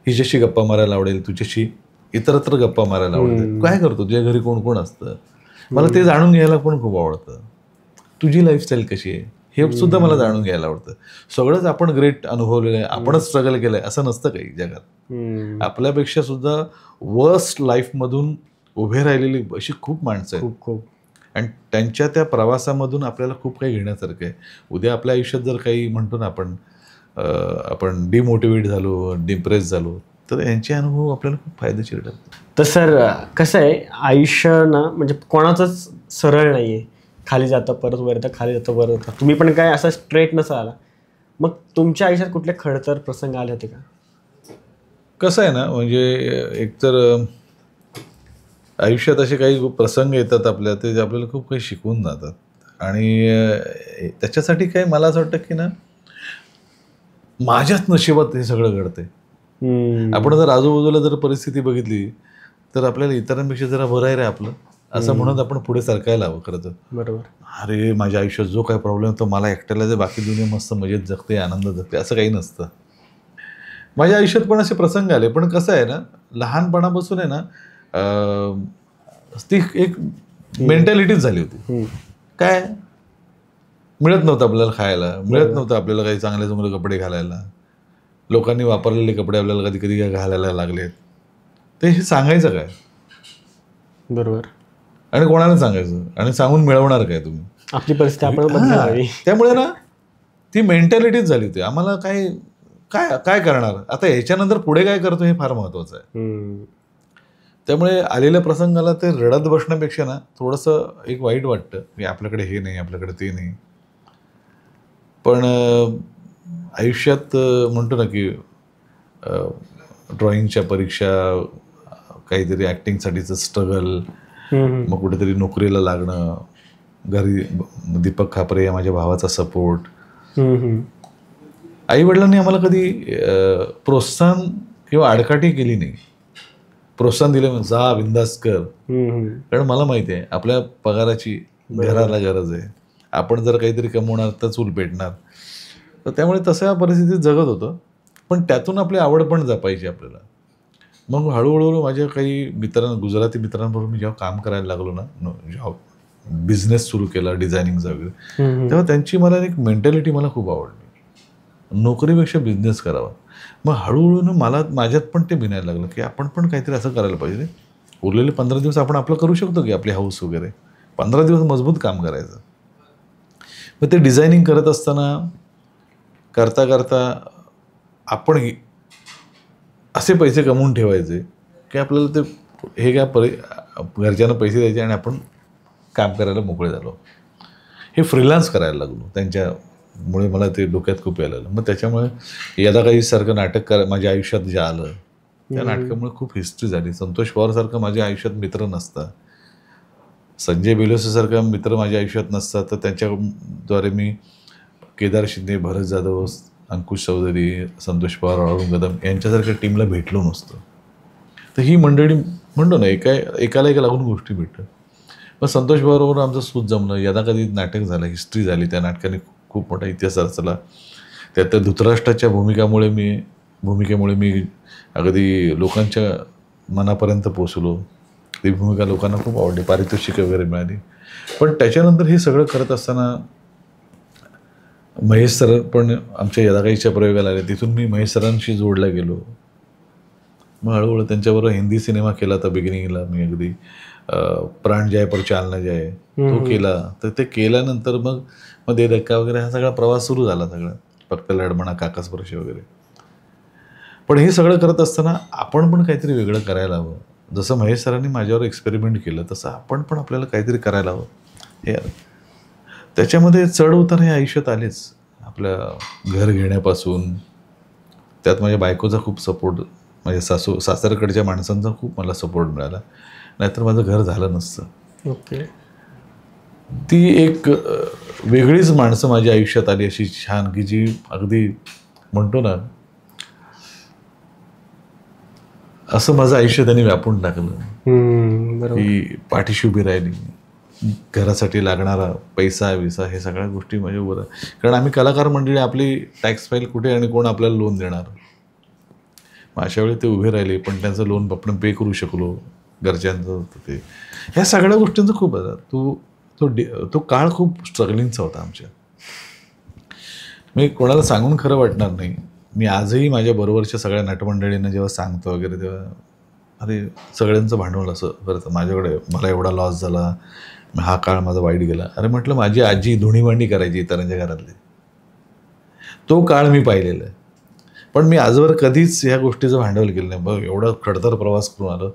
हिच्याशी गप्पा मारायला आवडेल, तुझ्याशी इतरत्र गप्पा मारायला आवडते. काय करतो, तुझ्या घरी कोण कोण असतं, मला ते जाणून घ्यायला पण खूप आवडतं. तुझी लाईफस्टाईल कशी आहे हे सुद्धा मला जाणून घ्यायला आवडतं. सगळंच आपण ग्रेट अनुभवलेलं आहे, आपणच स्ट्रगल केलंय असं नसतं काही जगात. आपल्यापेक्षा सुद्धा वर्स्ट लाईफमधून उभे राहिलेली अशी खूप माणसं आहेत. खूप आणि त्यांच्या त्या प्रवासामधून आपल्याला खूप काही घेण्यासारखं आहे. उद्या आपल्या आयुष्यात जर काही म्हणतो ना आपण डिमोटिवेट झालो, डिप्रेस झालो, तर यांचे अनुभव आपल्याला खूप फायदेशीर ठरतात. तर सर कसं आहे, आयुष्य ना म्हणजे कोणाचंच सरळ नाही आहे. खाली जातं परत वर येतं, खाली जातं वर येतं. तुम्ही पण काय असं स्ट्रेट नसा आला. मग तुमच्या आयुष्यात कुठले खडतर प्रसंग आले होते का? कसं आहे ना, म्हणजे एकतर आयुष्यात असे काही प्रसंग येतात आपल्या, ते आपल्याला खूप काही शिकवून जातात. आणि त्याच्यासाठी काय मला असं वाटतं की ना, माझ्याच नशिबात हे सगळं घडतंय. आपण जर आजूबाजूला जर परिस्थिती बघितली तर आपल्याला इतरांपेक्षा जरा बरं आहे रे आपलं असं म्हणत आपण पुढे सरकायला हवं. खरं तर बरोबर. अरे माझ्या आयुष्यात जो काही प्रॉब्लेम तो मला एकट्याला जे बाकी दुनिया मस्त मजेत जगते, आनंद जगते, असं काही नसतं. माझ्या आयुष्यात पण असे प्रसंग आले, पण कसं आहे ना, लहानपणापासून आहे ना ती एक मेंटॅलिटीच झाली होती. काय मिळत नव्हतं आपल्याला खायला, मिळत नव्हतं आपल्याला काही चांगले चांगले कपडे घालायला, लोकांनी वापरलेले कपडे आपल्याला कधी कधी घालायला लागलेत, ते हे सांगायचं काय? बरोबर. आणि कोणाला सांगायचं आणि सांगून मिळवणार काय तुम्ही? आपली परिस्थिती आपण बदलावी. त्यामुळे ना ती मेंटॅलिटीच झाली होती. आम्हाला काय काय काय करणार आता, ह्याच्यानंतर पुढे काय करतो हे फार महत्वाचं आहे. त्यामुळे आलेल्या प्रसंगाला ते रडत बसण्यापेक्षा ना थोडंसं एक वाईट वाटतं की आपल्याकडे हे नाही, आपल्याकडे ते नाही. पण आयुष्यात म्हणतो ना की ड्रॉइंगच्या परीक्षा, काहीतरी ॲक्टिंगसाठीचं स्ट्रगल, मग कुठेतरी नोकरीला लागणं, घरी दीपक खापरे या माझ्या भावाचा सपोर्ट. आईवडिलांनी आम्हाला कधी प्रोत्साहन किंवा आडकाठी केली नाही. प्रोत्साहन दिलं म्हणजे जा बिंदास कर, कारण मला माहिती आहे आपल्या पगाराची घराला गरज आहे, आपण जर काहीतरी कमवणार तर चूल पेटणार. तर त्यामुळे तशा परिस्थितीत जगत होतं, पण त्यातून आपली आवड पण जपायची आपल्याला. मग हळूहळू माझ्या काही गुजराती मित्रांबरोबर मी जेव्हा काम करायला लागलो ना, जॉब बिझनेस सुरू केला डिझायनिंगचा वगैरे, तेव्हा त्यांची मला एक मेंटॅलिटी मला खूप आवडली, नोकरीपेक्षा बिझनेस करावा. मग हळूहळू मला माझ्यात पण ते भिनायला लागलं की आपण पण काहीतरी असं करायला पाहिजे. उरलेले 15 दिवस आपण आपलं करू शकतो की आपली हाऊस वगैरे, 15 दिवस मजबूत काम करायचं. मग ते डिझायनिंग करत असताना करता करता आपण असे पैसे कमवून ठेवायचे की आपल्याला ते हे काय घरच्यांना पैसे द्यायचे आणि आपण काम करायला मोकळे झालो. हे फ्रीलान्स करायला लागलो. त्यांच्यामुळे मला ते डोक्यात खूप यायला लागलं. मग त्याच्यामुळे यदाकाहीसारखं नाटक माझ्या आयुष्यात जे आलं, त्या नाटकामुळे खूप हिस्ट्री झाली. संतोष पवारसारखं माझ्या आयुष्यात मित्र नसता, संजय बेलोसेसारखा मित्र माझ्या आयुष्यात नसता, तर त्यांच्याद्वारे मी केदार शिंदे, भरत जाधव, अंकुश चौधरी, संतोष पवार, अरुण कदम यांच्यासारख्या टीमला भेटलो नसतो. तर ही मंडळी म्हणतो ना एकाला एक लागून गोष्टी भेटतात. मग संतोष पवारबरोबर आमचं सूत जमलं, यदा कधी नाटक झालं, हिस्ट्री झाली, त्या नाटकाने खूप मोठा इतिहास रचला. त्यात धृतराष्ट्राच्या भूमिकेमुळे मी अगदी लोकांच्या मनापर्यंत पोचलो. ती भूमिका लोकांना खूप आवडली, पारितोषिक वगैरे मिळाली. पण त्याच्यानंतर हे सगळं करत असताना महेश सर पण आमच्या यदाकाहीच्या प्रयोगाला आले, तिथून मी महेश सरांशी जोडला गेलो. मग हळूहळू त्यांच्याबरोबर हिंदी सिनेमा केला. तर बिगिनिंगला मी अगदी प्राण जाय पर चालना जाय तो केला. तर ते केल्यानंतर मग दे धक्का वगैरे हा सगळा प्रवास सुरू झाला. सगळा फक्त लढमणा, काकास्पर्श वगैरे. पण हे सगळं करत असताना आपण पण काहीतरी वेगळं करायला हवं. जसं महेश सरांनी माझ्यावर एक्सपेरिमेंट केलं तसं आपण पण आपल्याला काहीतरी करायला हवं. हे त्याच्यामध्ये चढ उतार हे आयुष्यात आलेच. आपल्या घर घेण्यापासून, त्यात माझ्या बायकोचा खूप सपोर्ट, माझ्या सासरकडच्या माणसांचा खूप मला सपोर्ट मिळाला, नाहीतर माझं घर झालं नसतं. ओके. ती एक वेगळीच माणसं माझ्या आयुष्यात आली अशी छान, की जी अगदी म्हणतो ना असं माझं आयुष्य त्यांनी व्यापून टाकलं. की पाठीशी उभी राहिली, घरासाठी लागणारा पैसा विसा हे सगळ्या गोष्टी माझ्या उभं. कारण आम्ही कलाकार मंडळी, आपली टॅक्स फाईल कुठे आणि कोण आपल्याला लोन देणार. मग अशा वेळी ते उभे राहिले, पण त्यांचं लोन आपण पे करू शकलो घरच्यांचं. ते ह्या सगळ्या गोष्टींचं खूप आहे. तू तो काळ खूप स्ट्रगलिंगचा होता आमच्या. मी कोणाला सांगून खरं वाटणार नाही, मी आजही माझ्या बरोबरच्या सगळ्या नटमंडळींना जेव्हा सांगतो वगैरे तेव्हा अरे सगळ्यांचं भांडवल असं बरं माझ्याकडे, मला एवढा लॉस झाला, हा काळ माझा वाईट गेला. अरे म्हटलं माझी आजी धुणीभांडी करायची इतरांच्या घरातली, तो काळ मी पाहिलेला आहे. पण मी आजवर कधीच ह्या गोष्टीचं भांडवल केलं नाही. बघ एवढा खडतर प्रवास करून आलो,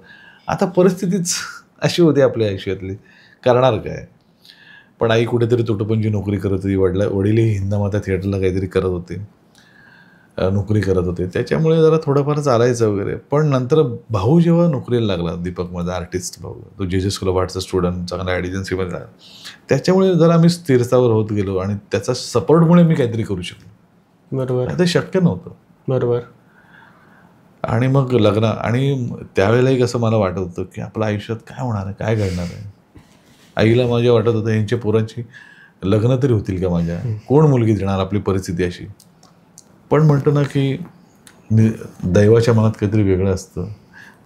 आता परिस्थितीच अशी होती आपल्या आयुष्यातली, करणार काय. पण आई कुठेतरी तुटपुंजी नोकरी करत होती, वडीलही हिंदमाता थिएटरला काहीतरी करत होते, नोकरी करत होते, त्याच्यामुळे जरा थोडंफार चालायचं वगैरे. पण नंतर भाऊ जेव्हा नोकरीला लागला, दीपक माझा आर्टिस्ट भाऊ, तो जे स्कूल ऑफ आर्टचा स्टुडंट, चांगला ॲडिजन्सीमध्ये लागला, त्याच्यामुळे जरा मी स्थिरतावर होत गेलो आणि त्याचा सपोर्टमुळे मी काहीतरी करू शकलो. बरोबर. ते शक्य नव्हतं. बरोबर. आणि मग लग्न, आणि त्यावेळेलाही कसं मला वाटत होतं की आपल्या आयुष्यात काय होणार आहे, काय घडणार आहे. आईला माझ्या वाटत होतं यांच्या पोरांची लग्न तरी होतील का माझ्या, कोण मुलगी देणार, आपली परिस्थिती अशी. पण म्हणतो ना की दैवाच्या मनात काहीतरी वेगळं असतं,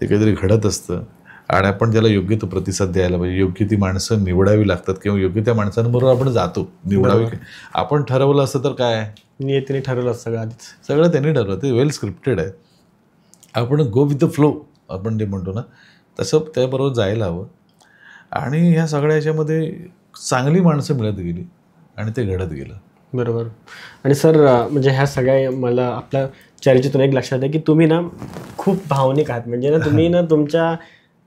ते काहीतरी घडत असतं आणि आपण त्याला योग्य तो प्रतिसाद द्यायला पाहिजे. योग्य ती माणसं निवडावी लागतात किंवा योग्य त्या माणसांबरोबर आपण जातो. निवडावी आपण ठरवलं असतं तर काय, नियतीने ठरवलं असतं सगळं आधीच. सगळं त्यांनी ठरवलं, ते वेल स्क्रिप्टेड आहे. आपण गो विथ द फ्लो आपण जे म्हणतो ना तसं त्याबरोबर जायला हवं. आणि ह्या सगळ्या ह्याच्यामध्ये चांगली माणसं मिळत गेली आणि ते घडत गेलं. बरोबर. आणि सर म्हणजे ह्या सगळ्या मला आपल्या चर्चेतून एक लक्षात आहे की तुम्ही ना खूप भावनिक आहात. म्हणजे ना तुम्ही ना तुमच्या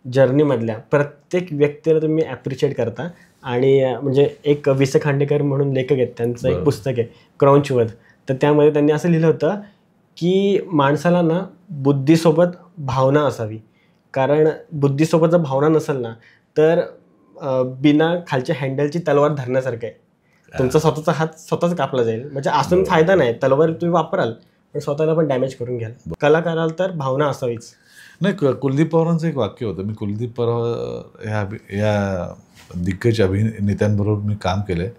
जर्नीमधल्या प्रत्येक व्यक्तीला तुम्ही ॲप्रिशिएट करता. आणि म्हणजे एक वि स खांडेकर म्हणून लेखक आहेत, त्यांचं एक पुस्तक आहे क्रौंचवध, तर त्यामध्ये त्यांनी असं लिहिलं होतं की माणसाला ना बुद्धीसोबत भावना असावी, कारण बुद्धीसोबत जर भावना नसेल ना तर बिना खालच्या हँडलची तलवार धरण्यासारखं आहे. तुमचा स्वतःचा हात स्वतःच कापला जाईल. म्हणजे असून फायदा नाही, तलवार तुम्ही वापराल पण स्वतःला पण डॅमेज करून घ्याल. कलाकाराला तर भावना असावीच. नाही, कुलदीप पवारांचं एक वाक्य होतं. मी कुलदीप पवार ह्या दिग्गज अभिनेत्यांबरोबर मी काम केलं आहे.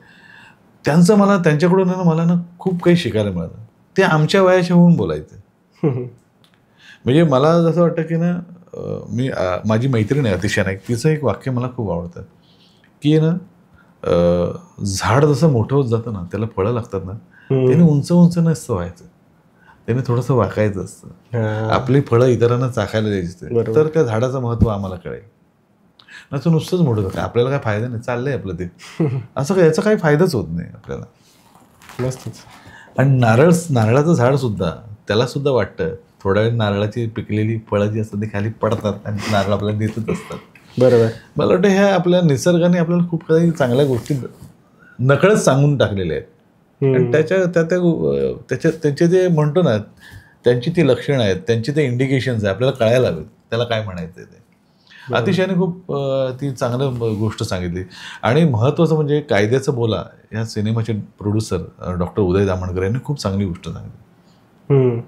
त्यांच्याकडून ना मला ना खूप काही शिकायला मिळालं. ते आमच्या वयाच्या होऊन बोलायचे. म्हणजे मला जसं वाटतं की ना मी माझी मैत्रीण आहे अतिशय नाईक, तिचं एक वाक्य मला खूप आवडतं की ना झाड जसं मोठं होत जातं ना, त्याला फळं लागतात ना, त्याने उंच उंच नसतं व्हायचं, त्याने थोडंसं वाकायचं असतं. आपली फळं इतरांना चाखायला द्यायची, तर त्या झाडाचं महत्त्व आम्हाला कळेल. नसतं नुसतंच मोठं होतं, आपल्याला काय फायदा नाही, चाललंय आपलं ते असं, याचा काही फायदाच होत नाही आपल्याला. मस्तच. आणि नारळाचं झाडसुद्धा, त्यालासुद्धा वाटतं थोड्या वेळ नारळाची पिकलेली फळं जी असतात ती खाली पडतात आणि नारळ आपल्याला देतच असतात. बरोबर. मला वाटतं ह्या आपल्या निसर्गाने आपल्याला खूप काही चांगल्या गोष्टी नकळत सांगून टाकलेल्या आहेत. आणि त्याचे जे म्हणतो ना, त्यांची ती लक्षणं आहेत, त्यांची ते इंडिकेशन्स आहे, आपल्याला कळायला हवेत त्याला काय म्हणायचं आहे ते. अतिशयाने खूप ती चांगलं गोष्ट सांगितली. आणि महत्त्वाचं म्हणजे कायद्याचं बोला ह्या सिनेमाचे प्रोड्युसर डॉक्टर उदय दामणकर यांनी खूप चांगली गोष्ट सांगितली.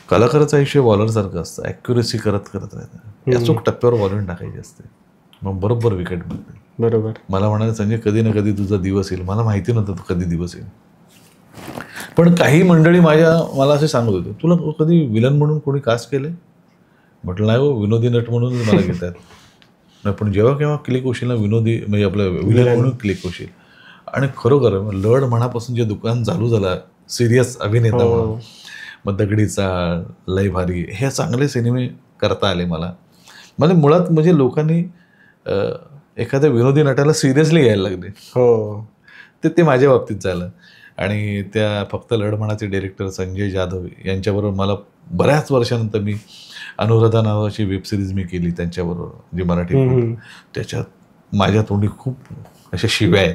कलाकाराचं आयुष्य बॉलरसारखं असतं, ॲक्युरेसी करत राहतं, अचूक टप्प्यावर बॉलिंग टाकायची असते, मग बरोबर विकेट मिळते. बरोबर. मला म्हणाले संजय कधी ना कधी तुझा दिवस येईल. मला माहिती नव्हतं तो कधी दिवस येईल. पण काही मंडळी मला असे सांगत होते, तुला कधी विलन म्हणून कोणी कास्ट केले? म्हटलं नाही हो, विनोदी नट म्हणूनच मला घेतात. नाही, पण जेव्हा केव्हा क्लिक होशील ना विनोदी, म्हणजे आपलं विलन म्हणून क्लिक होशील. आणि खरोखर लढ म्हणापासून जे दुकान चालू झालं सिरियस अभिनेता म्हणून, मग दगडीचा, लय भारी, हे चांगले सिनेमे करता आले मला. मुळात म्हणजे लोकांनी एखाद्या विनोदी नटाला सिरियसली घ्यायला लागले. हो, ते माझ्या बाबतीत झालं. आणि त्या फक्त लढ म्हणाचे डिरेक्टर संजय जाधव यांच्याबरोबर मला बऱ्याच वर्षानंतर मी अनुराधा नावाची वेबसिरीज मी केली त्यांच्याबरोबर, जी मराठी. त्याच्यात माझ्या तोंडी खूप अशा शिव्या आहेत.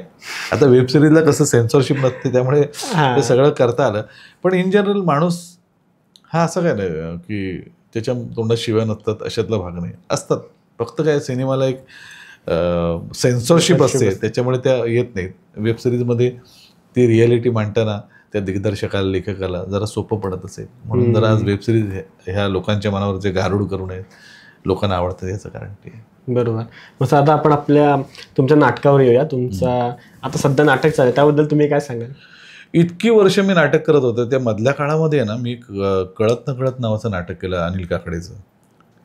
आता वेबसिरीजला कसं सेन्सॉरशिप नसते त्यामुळे ते सगळं करता आलं. पण इन जनरल माणूस हा असं काय नाही की त्याच्या तोंडात शिव्या नसतात अशातला भाग नाही, असतात. फक्त काय सिनेमाला एक सेन्सॉरशिप असते त्याच्यामुळे त्या येत नाहीत. वेबसिरीजमध्ये ती रिॲलिटी मांडताना त्या दिग्दर्शकाला, लेखकाला जरा सोपं पडत असेल म्हणून जरा आज वेबसिरीज ह्या लोकांच्या मनावर जे गारुड करू नये, लोकांना आवडतं याचं कारण ते. बरोबर. मग आता आपण तुमच्या नाटकावर येऊया. तुमचा आता सध्या नाटक चालू आहे, त्याबद्दल तुम्ही काय सांगाल? इतकी वर्ष मी नाटक करत होतो, त्या मधल्या काळामध्ये ना मी कळत न कळत नावाचं नाटक केलं अनिल काकडेचं.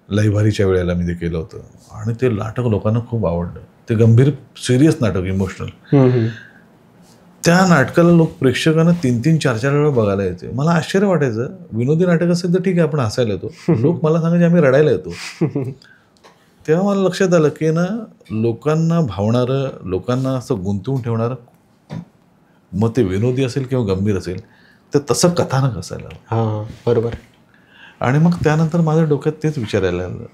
लयभारीच्या वेळेला मी ते केलं होतं आणि ते नाटक लोकांना खूप आवडलं. ते गंभीर सिरियस नाटक इमोशनल. त्या नाटकाला लोक प्रेक्षकांना 3-3, 4-4 वेळा बघायला यायचे. मला आश्चर्य वाटायचं, विनोदी नाटक असेल तर ठीक आहे आपण हसायला येतो, लोक मला सांगायचे आम्ही रडायला येतो. तेव्हा मला लक्षात आलं की ना, लोकांना भावणारं, लोकांना असं गुंतवून ठेवणारं, मग ते विनोदी असेल किंवा गंभीर असेल, तर तसं कथानक असायला. हां बरोबर. आणि मग त्यानंतर माझ्या डोक्यात तेच विचारायला लागलं.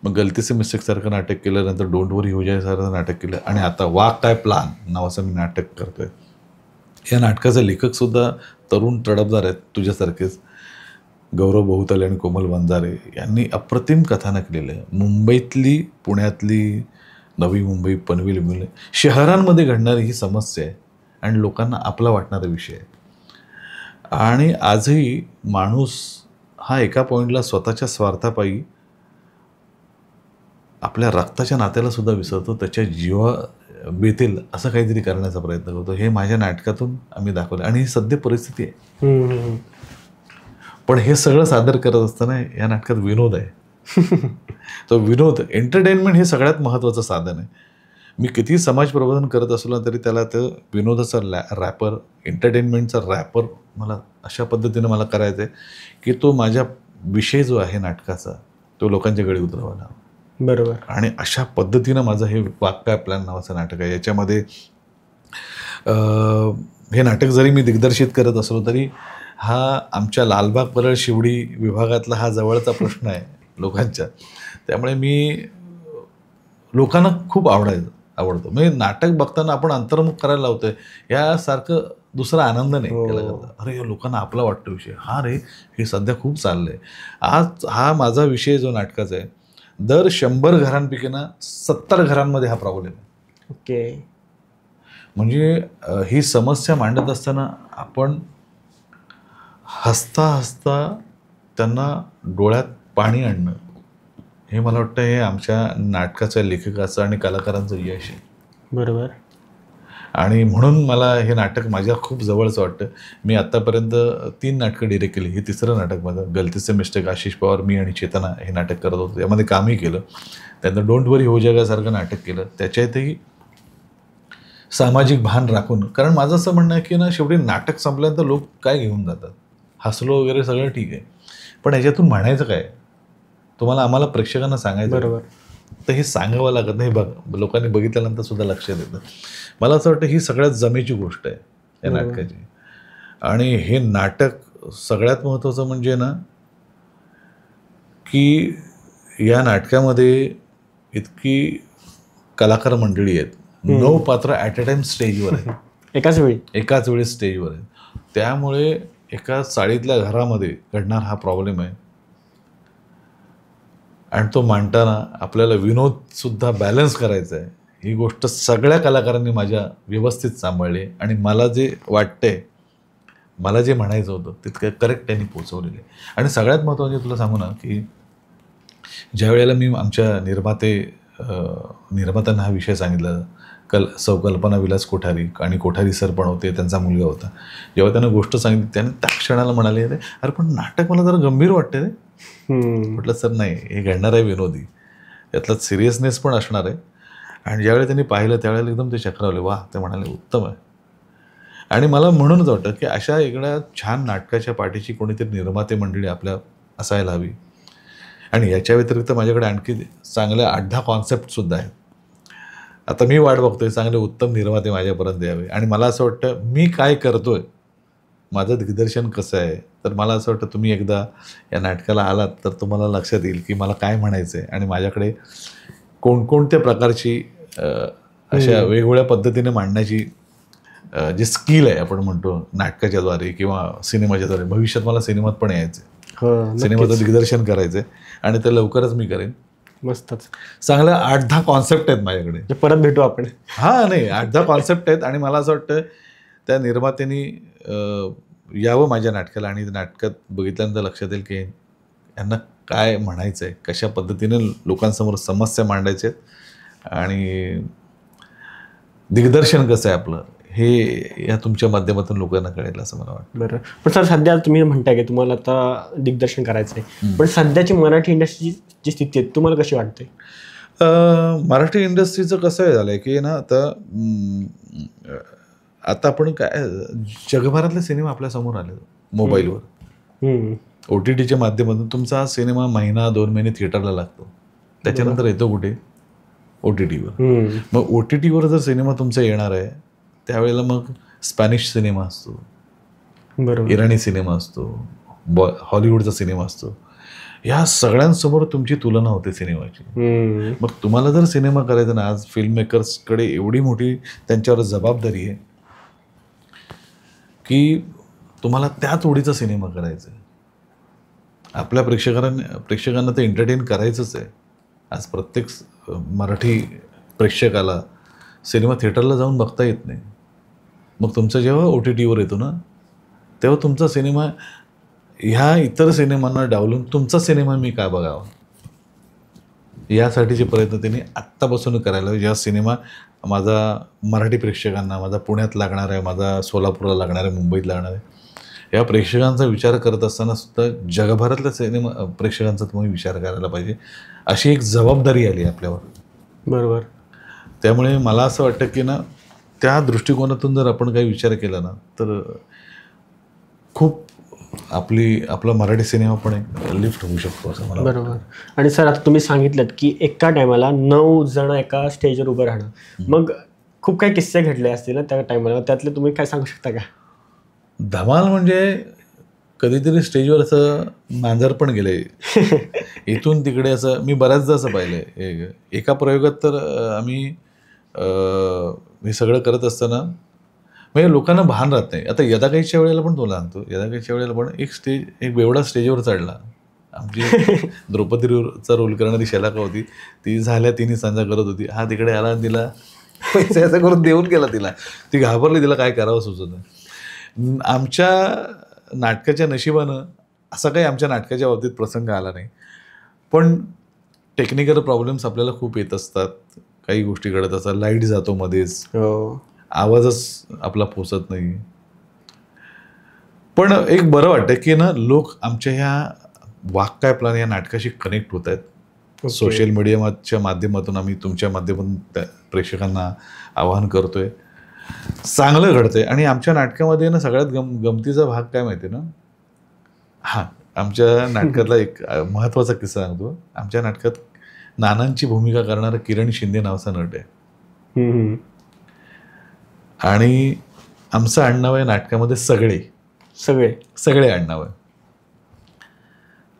मग गलती से मिस्टेक सारखं नाटक केलं, नंतर डोंट वरी हो जाए सारखं नाटक केलं, आणि आता वाघ काय प्लान नावाचं मी नाटक करतोय. या नाटकाचे लेखकसुद्धा तरुण तडफदार आहेत तुझ्यासारखेच, गौरव बहुतले आणि कोमल वंजारे यांनी अप्रतिम कथानक लिहिलं आहे. मुंबईतली, पुण्यातली, नवी मुंबई, पनवेल, मुंबई शहरांमध्ये घडणारी ही समस्या आहे आणि लोकांना आपला वाटणारा विषय आहे. आणि आजही माणूस हा एका पॉईंटला स्वतःच्या स्वार्थापायी आपल्या रक्ताच्या नात्याला सुद्धा विसरतो, त्याच्या जीवा बेतील असं काहीतरी करण्याचा प्रयत्न करतो. हे माझ्या नाटकातून आम्ही दाखवलं आणि ही सध्या परिस्थिती आहे. पण हे सगळं सादर करत असताना या नाटकात विनोद आहे. तो विनोद, एंटरटेनमेंट हे सगळ्यात महत्त्वाचं साधन आहे. मी किती समाज प्रबोधन करत असलो तरी त्याला ते विनोदाचा रॅपर, एंटरटेनमेंटचा रॅपर मला अशा पद्धतीनं मला करायचं आहे की तो माझ्या विषय जो आहे नाटकाचा तो लोकांच्या गळी उतरवायला. बरोबर. आणि अशा पद्धतीनं माझं हे वाघ काय प्लॅन नावाचं नाटक आहे. याच्यामध्ये हे नाटक जरी मी दिग्दर्शित करत असलो तरी हा आमच्या लालबाग परळ शिवडी विभागातला हा जवळचा प्रश्न आहे लोकांच्या. त्यामुळे मी लोकांना खूप आवडतो. म्हणजे नाटक बघताना आपण अंतर्मुख करायला लावतोय यासारखं दुसरा आनंद नाही केला जातं. अरे लोकांना आपला वाटतो विषय, हा रे हे सध्या खूप चाललंय. आज हा माझा विषय जो नाटकाचा आहे, दर 100 घरांपैकी ना 70 घरांमध्ये हा प्रॉब्लेम आहे. ओके. म्हणजे ही समस्या मांडत असताना आपण हसता हसता त्यांना डोळ्यात पाणी आणणं, हे मला वाटतं हे आमच्या नाटकाच्या लेखकाचं आणि कलाकारांचं यश आहे. बरोबर. आणि म्हणून मला हे नाटक माझ्या खूप जवळचं वाटतं. मी आत्तापर्यंत 3 नाटकं डिरेक्ट केली. हे 3रं नाटक माझं. गलती से मिस्टेक आशिष पवार, मी आणि चेतना हे नाटक करत होतो. यामध्ये कामही केलं. त्यानंतर डोंट वरी हो जाएगासारखं नाटक केलं. त्याच्यातही सामाजिक भान राखून, कारण माझं असं म्हणणं आहे की ना, शेवटी नाटक संपल्यानंतर लोक काय घेऊन जातात, हसलो वगैरे सगळं ठीक आहे, पण याच्यातून म्हणायचं काय, तुम्हाला आम्हाला प्रेक्षकांना सांगायचं. बरोबर. तर हे सांगावं लागत नाही. लोकांनी बघितल्यानंतर सुद्धा लक्षात येतं. मला असं वाटतं ही सगळ्यात जमेची गोष्ट आहे या नाटकाची. आणि हे नाटक सगळ्यात महत्त्वाचं म्हणजे ना, की या नाटकामध्ये इतकी कलाकार मंडळी आहेत, 9 पात्र ॲट अ टाइम स्टेजवर आहेत. एकाच वेळी स्टेजवर आहेत. त्यामुळे एका चाळीतल्या घरामध्ये घडणार हा प्रॉब्लेम आहे आणि तो मांडताना आपल्याला विनोदसुद्धा बॅलन्स करायचा आहे. ही गोष्ट सगळ्या कलाकारांनी माझ्या व्यवस्थित सांभाळली आणि मला जे वाटतंय, मला जे म्हणायचं होतं तितकं करेक्ट त्यांनी पोचवलेलं आहे. आणि सगळ्यात महत्त्वाचं तुला सांगू ना, की ज्या वेळेला मी आमच्या निर्मात्यांना हा विषय सांगितला, कल्पना विलास कोठारी आणि कोठारी सर पण होते, त्यांचा मुलगा होता. जेव्हा त्यांना गोष्ट सांगितली त्याने त्या क्षणाला म्हणाले, अरे पण नाटक मला जरा गंभीर वाटते रे. म्हटलं सर नाही, हे घडणार आहे विनोदी, यातला सिरियसनेस पण असणार आहे. आणि ज्यावेळी त्यांनी पाहिलं त्यावेळेला एकदम ते चक्रावले. वा, ते म्हणाले उत्तम आहे. आणि मला म्हणूनच वाटतं की अशा एवढ्या छान नाटकाच्या पाठीची कोणीतरी निर्माते मंडळी आपल्या असायला हवी. आणि याच्या व्यतिरिक्त माझ्याकडे आणखी चांगल्या 8-10 कॉन्सेप्टसुद्धा आहेत. आता मी वाट बघतोय चांगले उत्तम निर्माते माझ्यापर्यंत यावे. आणि मला असं वाटतं मी काय करतोय, माझं दिग्दर्शन कसं आहे, तर मला असं वाटतं तुम्ही एकदा या नाटकाला आलात तर तुम्हाला लक्षात येईल की मला काय म्हणायचं आहे आणि माझ्याकडे कोणकोणत्या प्रकारची अशा वेगवेगळ्या पद्धतीने मांडण्याची जी स्किल आहे आपण म्हणतो नाटकाच्याद्वारे किंवा सिनेमाच्याद्वारे. भविष्यात मला सिनेमात पण यायचं आहे, सिनेमाचं दिग्दर्शन करायचं आहे आणि ते लवकरच मी करेन. मस्तच. चांगल्या 8-10 कॉन्सेप्ट आहेत माझ्याकडे. परत भेटू आपण. हां, नाही 8-10 कॉन्सेप्ट आहेत आणि मला असं वाटतं त्या निर्मात्यांनी यावं माझ्या नाटकाला आणि नाटकात बघितल्यानंतर लक्षात येईल की यांना काय म्हणायचं आहे, कशा पद्धतीने लोकांसमोर समस्या मांडायच्या आहेत आणि दिग्दर्शन कसं आहे आपलं, हे या तुमच्या माध्यमातून लोकांना कळेल असं मला वाटतं. बरं. पण सर सध्या तुम्ही म्हणताय की तुम्हाला आता दिग्दर्शन करायचं आहे, पण सध्याची मराठी इंडस्ट्रीची जी स्थिती आहे तुम्हाला कशी वाटते? मराठी इंडस्ट्रीचं कसं झालं आहे की ना आता आपण काय जगभरातले सिनेमा आपल्यासमोर आले मोबाईलवर. ओ टी टीच्या माध्यमातून तुमचा हा सिनेमा महिना 2 महिने थिएटरला लागतो, त्याच्यानंतर येतो कुठे? ओ टी टीवर. मग ओ टी टीवर जर सिनेमा तुमचा येणार आहे त्यावेळेला मग स्पॅनिश सिनेमा असतो, बरोबर, इराणी सिनेमा असतो, हॉलिवूडचा सिनेमा असतो. ह्या सगळ्यांसमोर तुमची तुलना होते सिनेमाची. मग तुम्हाला जर सिनेमा करायचा ना, आज फिल्म मेकर्सकडे एवढी मोठी त्यांच्यावर जबाबदारी आहे की तुम्हाला त्या तोडीचा सिनेमा करायचा आहे. आपल्या प्रेक्षकांना ते एंटरटेन करायचंच आहे. आज प्रत्येक मराठी प्रेक्षकाला सिनेमा थिएटरला जाऊन बघता येत नाही. मग तुमचं जेव्हा ओ टी टीवर येतो ना, तेव्हा तुमचा सिनेमा ह्या इतर सिनेमांना डावलून तुमचा सिनेमा मी का बघावा, यासाठीचे प्रयत्न त्यांनी आत्तापासून करायला. या सिनेमा माझा मराठी प्रेक्षकांना, माझा पुण्यात लागणार आहे, माझा सोलापूरला लागणार आहे, मुंबईत लागणार आहे, या प्रेक्षकांचा विचार करत असताना सुद्धा जगभरातल्या सिनेमा प्रेक्षकांचा तुम्ही विचार करायला पाहिजे, अशी एक जबाबदारी आली आपल्यावर. बरोबर. त्यामुळे मला असं वाटतं की ना, त्या दृष्टिकोनातून जर आपण काही विचार केला ना, तर खूप आपला मराठी सिनेमा पण एक लिफ्ट होऊ शकतो असं मला वाटतं. बरोबर. आणि सर, आता तुम्ही सांगितलं की एका टायमाला 9 जण एका स्टेजवर उभं राहणं, मग खूप काही किस्से घडले असतील ना त्या टायमाला, त्यातले तुम्ही काय सांगू शकता का? धमाल म्हणजे कधीतरी स्टेजवर असं मांजर पण गेले इथून तिकडे. असं मी बऱ्याचदा असं पाहिलंय. एका प्रयोगात तर आम्ही हे सगळं करत असताना म्हणजे लोकांना भान राहत नाही. आता यदाकाहीच्या वेळेला पण तो सांगतो, यदाकाहीच्या वेळेला पण एक बेवडा स्टेजवर चढला. आमची द्रौपदीचा रोल करणारी शलाका होती, ती तिने सांजा करत होती. हा तिकडे आला, तिला पैसे असं करून देऊन गेला. ती घाबरली, तिला काय करावं सुचत नाही. आमच्या नाटकाच्या नशिबानं असा काही आमच्या नाटकाच्या बाबतीत प्रसंग आला नाही. पण टेक्निकल प्रॉब्लेम्स आपल्याला खूप येत असतात, काही गोष्टी घडत असतात, लाईट जातो मध्येच, आवाजच आपला पोचत नाही. पण एक बरं वाटतं की ना, लोक आमच्या ह्या वाक काय प्लॅन या नाटकाशी कनेक्ट होत आहेत. सोशल मीडियाच्या माध्यमातून आम्ही तुमच्या माध्यमातून प्रेक्षकांना आवाहन करतोय. चांगलं घडतंय. आणि आमच्या नाटकामध्ये ना सगळ्यात गमतीचा भाग काय माहिती ना, आमच्या नाटकातला एक महत्त्वाचा किस्सा सांगतो. आमच्या नाटकात नानांची भूमिका करणारा किरण शिंदे नावाचा नट आहे. आणि आमचं आडनाव आहे नाटकामध्ये सगळे आडनाव आहे.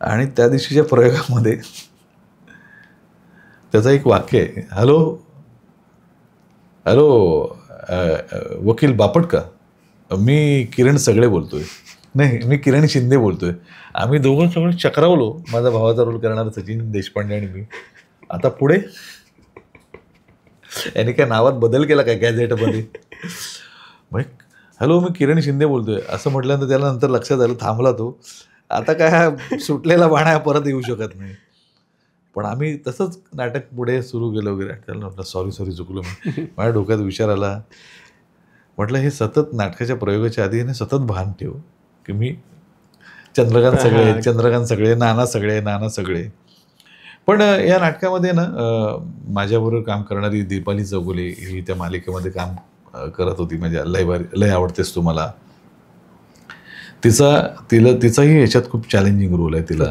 आणि त्या दिवशीच्या प्रयोगामध्ये त्याचं एक वाक्य आहे, हॅलो वकील बापट का? मी किरण सगळे बोलतोय. नाही, मी किरण शिंदे बोलतोय. आम्ही दोघं सगळं चक्रावलो, माझा भावाचा रोल करणारा सचिन देशपांडे आणि मी. आता पुढे याने काय नावात बदल केला काय गॅझेटमध्ये? मग हॅलो, मी किरण शिंदे बोलतोय असं म्हटल्यानंतर त्याला नंतर लक्षात आलं, थांबला तो. आता काय सुटलेला बाणा परत येऊ शकत नाही. पण आम्ही तसंच नाटक पुढे सुरू केलं वगैरे. त्याला म्हटलं सॉरी चुकलो मी. माझ्या डोक्यात विचार आला, म्हटलं हे सतत नाटकाच्या प्रयोगाच्या आधी हे सतत भान ठेव की मी चंद्रकांत सगळे, नाना सगळे. पण या नाटकामध्ये ना माझ्याबरोबर काम करणारी दीपाली चौगुले ही त्या मालिकेमध्ये काम करत होती. म्हणजे लय आवडतेस तुम्हाला. तिचाही याच्यात खूप चॅलेंजिंग रोल आहे तिला.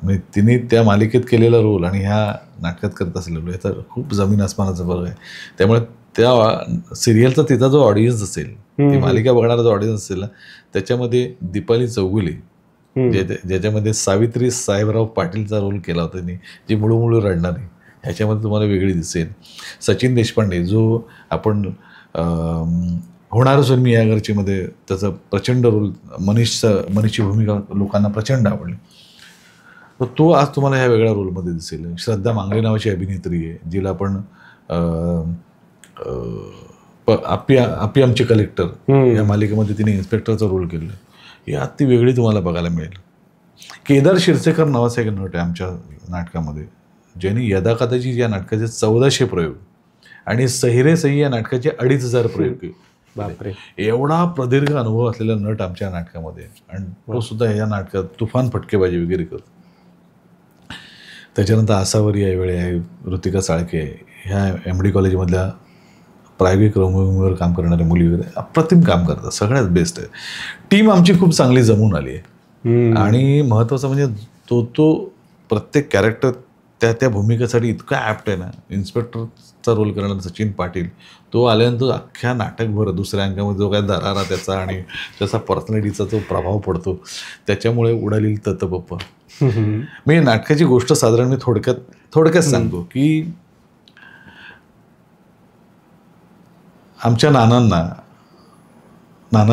म्हणजे तिने त्या मालिकेत केलेला रोल आणि ह्या नाटकात करत असलेला रोल याचा खूप जमीन आसमानाचा फरक आहे. त्यामुळे त्या सिरियलचा तिचा जो ऑडियन्स असेल, ती मालिका बघणारा जो ऑडियन्स असेल ना, त्याच्यामध्ये दीपाली चौगुले ज्याच्यामध्ये सावित्री साहेबराव पाटीलचा रोल केला होता त्यांनी, जी मुळू रडणारी, ह्याच्यामध्ये तुम्हाला वेगळी दिसेल. सचिन देशपांडे जो आपण होणार असून मी या घरचीमध्ये त्याचा प्रचंड रोल, मनीषची भूमिका लोकांना प्रचंड आवडली. तर तो आज तुम्हाला ह्या वेगळ्या रोलमध्ये दिसेल. श्रद्धा मांगले नावाची अभिनेत्री आहे, जिला आपण आपी आमचे कलेक्टर या मालिकेमध्ये तिने इन्स्पेक्टरचा रोल केला. यात ती वेगळी तुम्हाला बघायला मिळेल. केदार शिरसेकर नावाचा एक नट आहे आमच्या नाटकामध्ये, ज्यांनी यदाकदाची या नाटकाचे 1400 प्रयोग आणि सहिरे सही या नाटकाचे 2500 प्रयोग केले. बापरे, एवढा प्रदीर्घ अनुभव असलेला नट आमच्या नाटकामध्ये. आणि तो सुद्धा या नाटकात तुफान फटकेबाजी वगैरे करतो. त्याच्यानंतर आसावरी यावेळी आहे, ऋतिका साळके, ह्या MD कॉलेजमधल्या प्रायोगिक रंगभूमीवर काम करणाऱ्या मुली वगैरे अप्रतिम काम करतात, सगळ्यात बेस्ट आहे. टीम आमची खूप चांगली जमून आली आहे. आणि महत्त्वाचं म्हणजे तो प्रत्येक कॅरेक्टर त्या भूमिकेसाठी इतका ॲप्ट आहे ना. इन्स्पेक्टरचा रोल करणारा सचिन पाटील, तो आल्यानंतर अख्ख्या नाटकभर दुसऱ्या अंकामध्ये जो काय दरारा त्याचा आणि त्याचा पर्सनॅलिटीचा जो प्रभाव पडतो, त्याच्यामुळे उडालेली तत्पप्पा. मी नाटकाची गोष्ट साधारण मी थोडक्यात सांगतो की आमच्या नाना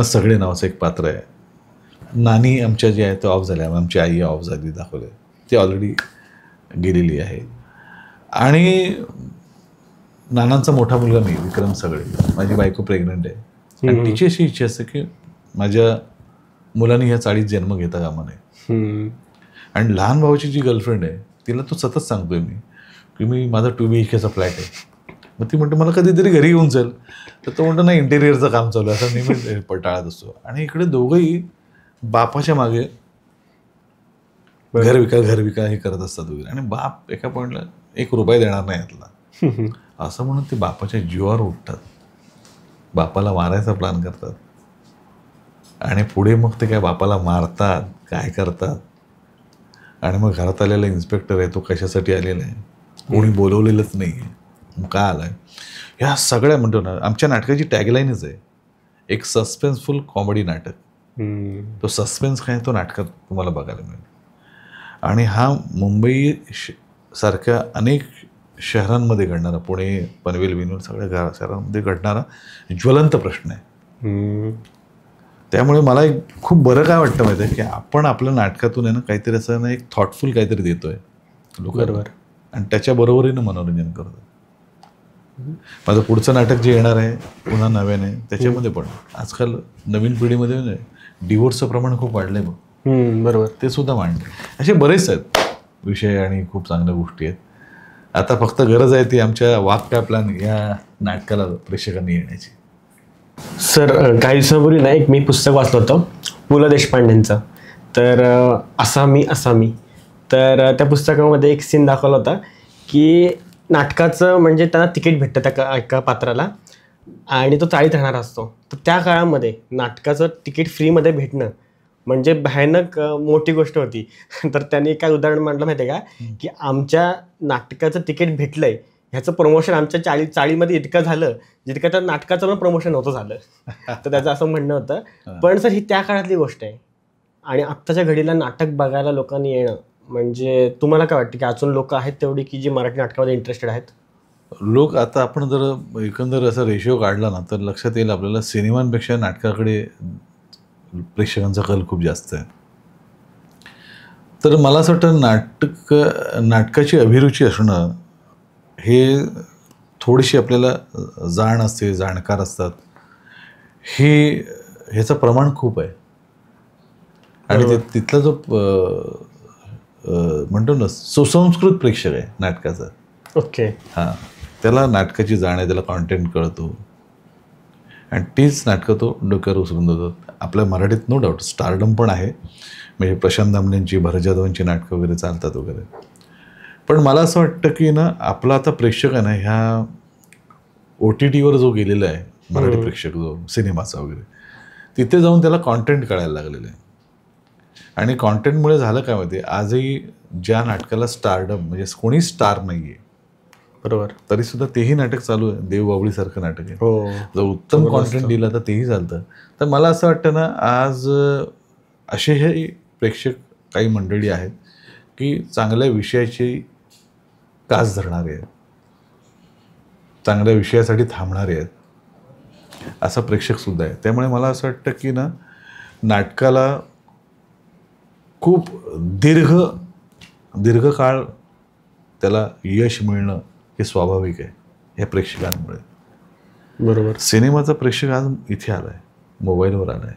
सगळे नावाचं एक पात्र आहे. नानी आमच्या जे आहे ते ऑफ झाल्या, आमची आई ऑफ झाली दाखवले, ती ऑलरेडी गेलेली आहे. आणि नानांचा मोठा मुलगा मी, विक्रम सगळे, माझी बायको प्रेग्नंट आहे. आणि तिची अशी इच्छा असते की माझ्या मुलांनी ह्या चाळीत जन्म घेता कामा नये. आणि लहान भावाची जी गर्लफ्रेंड आहे तिला तो सतत सांगतोय मी की माझा 2 BHKचा फ्लॅट आहे. मग ती म्हणते मला कधीतरी घरी येऊन जाईल. तर तो म्हणतो ना इंटेरियरचं काम चालू आहे, असं नेहमी पटाळत असतो. आणि इकडे दोघंही बापाच्या मागे घर विका हे करत असतात वगैरे. आणि बाप एका पॉईंटला 1 रुपया देणार नाही यातला असं म्हणून ते बापाच्या जीवावर उठतात, बापाला मारायचा प्लॅन करतात. आणि पुढे मग ते काय बापाला मारतात, काय करतात. आणि मग घरात आलेला इन्स्पेक्टर आहे, तो कशासाठी आलेला आहे, कोणी बोलवलेलंच नाही आहे, मग का आलाय. ह्या सगळ्या म्हणतो ना, आमच्या नाटकाची टॅगलाईनच आहे एक सस्पेन्सफुल कॉमेडी नाटक. तो सस्पेन्स काय तो नाटकात तुम्हाला बघायला मिळेल. आणि हा मुंबई सारख्या अनेक शहरांमध्ये घडणारा, पुणे, पनवेल, विनोद सगळ्या शहरांमध्ये घडणारा ज्वलंत प्रश्न आहे. त्यामुळे मला खूप बरं काय वाटतं माहिती आहे की आपण आपल्या नाटकातून आहे ना काहीतरी असं ना एक थॉटफुल काहीतरी देतोय लोकांना, आणि त्याच्या बरोबरीनं मनोरंजन करतो. माझं पुढचं नाटक जे येणार आहे पुन्हा नव्याने, त्याच्यामध्ये पण आजकाल नवीन पिढीमध्ये डिवोर्सचं प्रमाण खूप वाढलंय बघ. बरोबर, ते सुद्धा मांडले. असे बरेच आहेत विषय आणि खूप चांगल्या गोष्टी आहेत. आता फक्त गरज आहे ती आमच्या वाक काय प्लॅन या नाटकाला प्रेक्षकांनी येण्याची. सर काही दिवसांपूर्वी ना एक मी पुस्तक वाचलं होतं पु ल देशपांडेंचं, तर असामी. तर त्या पुस्तकामध्ये एक सीन दाखवला होता की नाटकाचं म्हणजे त्यांना तिकीट भेटतं त्या एका पात्राला आणि तो चाळीत राहणारा असतो. तर त्या काळामध्ये नाटकाचं तिकीट फ्रीमध्ये भेटणं म्हणजे भयानक मोठी गोष्ट होती. तर त्यांनी काय उदाहरण मांडलं माहिती आहे का, की आमच्या नाटकाचं तिकीट भेटलंय ह्याचं प्रमोशन आमच्या चाळीमध्ये इतकं झालं जितकं त्या नाटकाचं पण प्रमोशन नव्हतं झालं. तर त्याचं असं म्हणणं होतं. पण सर ही त्या काळातली गोष्ट आहे आणि आत्ताच्या घडीला नाटक बघायला लोकांनी येणं म्हणजे तुम्हाला काय वाटतं की अजून लोक आहेत तेवढी की जी मराठी नाटकामध्ये इंटरेस्टेड आहेत? लोक आता आपण जर एकंदर असा रेशिओ काढला ना तर लक्षात येईल आपल्याला सिनेमांपेक्षा नाटकाकडे प्रेक्षकांचा कल खूप जास्त आहे. तर मला असं वाटतं नाटकाची अभिरुची असणं हे थोडीशी आपल्याला जाण असते, जाणकार असतात, ह्याचं प्रमाण खूप आहे. आणि तिथला जो म्हणतो ना सुसंस्कृत प्रेक्षक आहे नाटकाचा. ओके. हां, त्याला नाटकाची जाण आहे, त्याला कॉन्टेंट कळतो आणि तीच नाटकं तो डोक्यावर उचलून देतात. आपल्या मराठीत नो डाऊट स्टारडम पण आहे, म्हणजे प्रशांत दामलेंची, भरत जाधवांची नाटकं वगैरे चालतात वगैरे. पण मला असं वाटतं की ना आपला आता प्रेक्षक आहे ना ह्या OTTवर जो गेलेला आहे मराठी प्रेक्षक जो सिनेमाचा वगैरे, तिथे जाऊन त्याला कॉन्टेंट कळायला लागलेलं आहे. आणि कॉन्टेंटमुळे झालं काय माहिती, आजही ज्या नाटकाला स्टारडम म्हणजे कोणी स्टार नाही आहे बरोबर, तरीसुद्धा तेही नाटक चालू आहे. देवबावळीसारखं नाटक आहे. हो, जर उत्तम कॉन्टेंट दिलं तर तेही चालतं. तर मला असं वाटतं ना आज असेही प्रेक्षक काही मंडळी आहेत की चांगल्या विषयाची कास धरणारे आहेत, चांगल्या विषयासाठी थांबणारे आहेत, असा प्रेक्षकसुद्धा आहे. त्यामुळे मला असं वाटतं की ना नाटकाला खूप दीर्घकाळ त्याला यश मिळणं हे स्वाभाविक आहे या प्रेक्षकांमुळे. बरोबर. सिनेमाचा प्रेक्षक आज इथे आला आहे, मोबाईलवर आला आहे.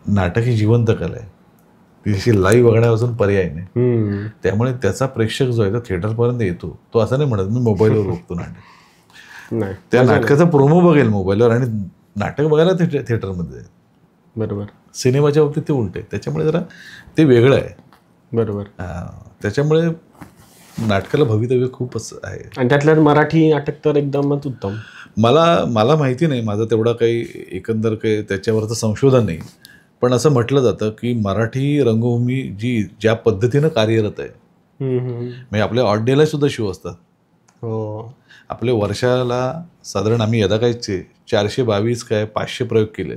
नाटक ही जिवंत कला आहे, तिची लाईव्ह बघण्यापासून पर्याय नाही. त्यामुळे त्याचा प्रेक्षक जो आहे तो थिएटरपर्यंत येतो. तो असं नाही म्हणत मी मोबाईलवर बघतो नाटक, नाही, त्या नाटकाचा प्रोमो बघेल मोबाईलवर आणि नाटक बघायला थिएटरमध्ये. बरोबर. सिनेमाच्या बाबतीत ते उलट आहे. त्याच्यामुळे जरा ते वेगळं आहे. बरोबर. त्याच्यामुळे नाटकाला भवितव्य खूपच आहे. आणि त्यातल्या मराठी नाटक तर एकदमच उत्तम. मला माहिती नाही, माझं तेवढं काही एकंदर काही त्याच्यावरचं संशोधन नाही, पण असं म्हटलं जातं की मराठी रंगभूमी ज्या पद्धतीनं कार्यरत आहे, म्हणजे आपल्या ऑड डेला सुद्धा शो असतात. हो. आपले वर्षाला साधारण आम्ही यदाकायचे 422 काय 500 प्रयोग केले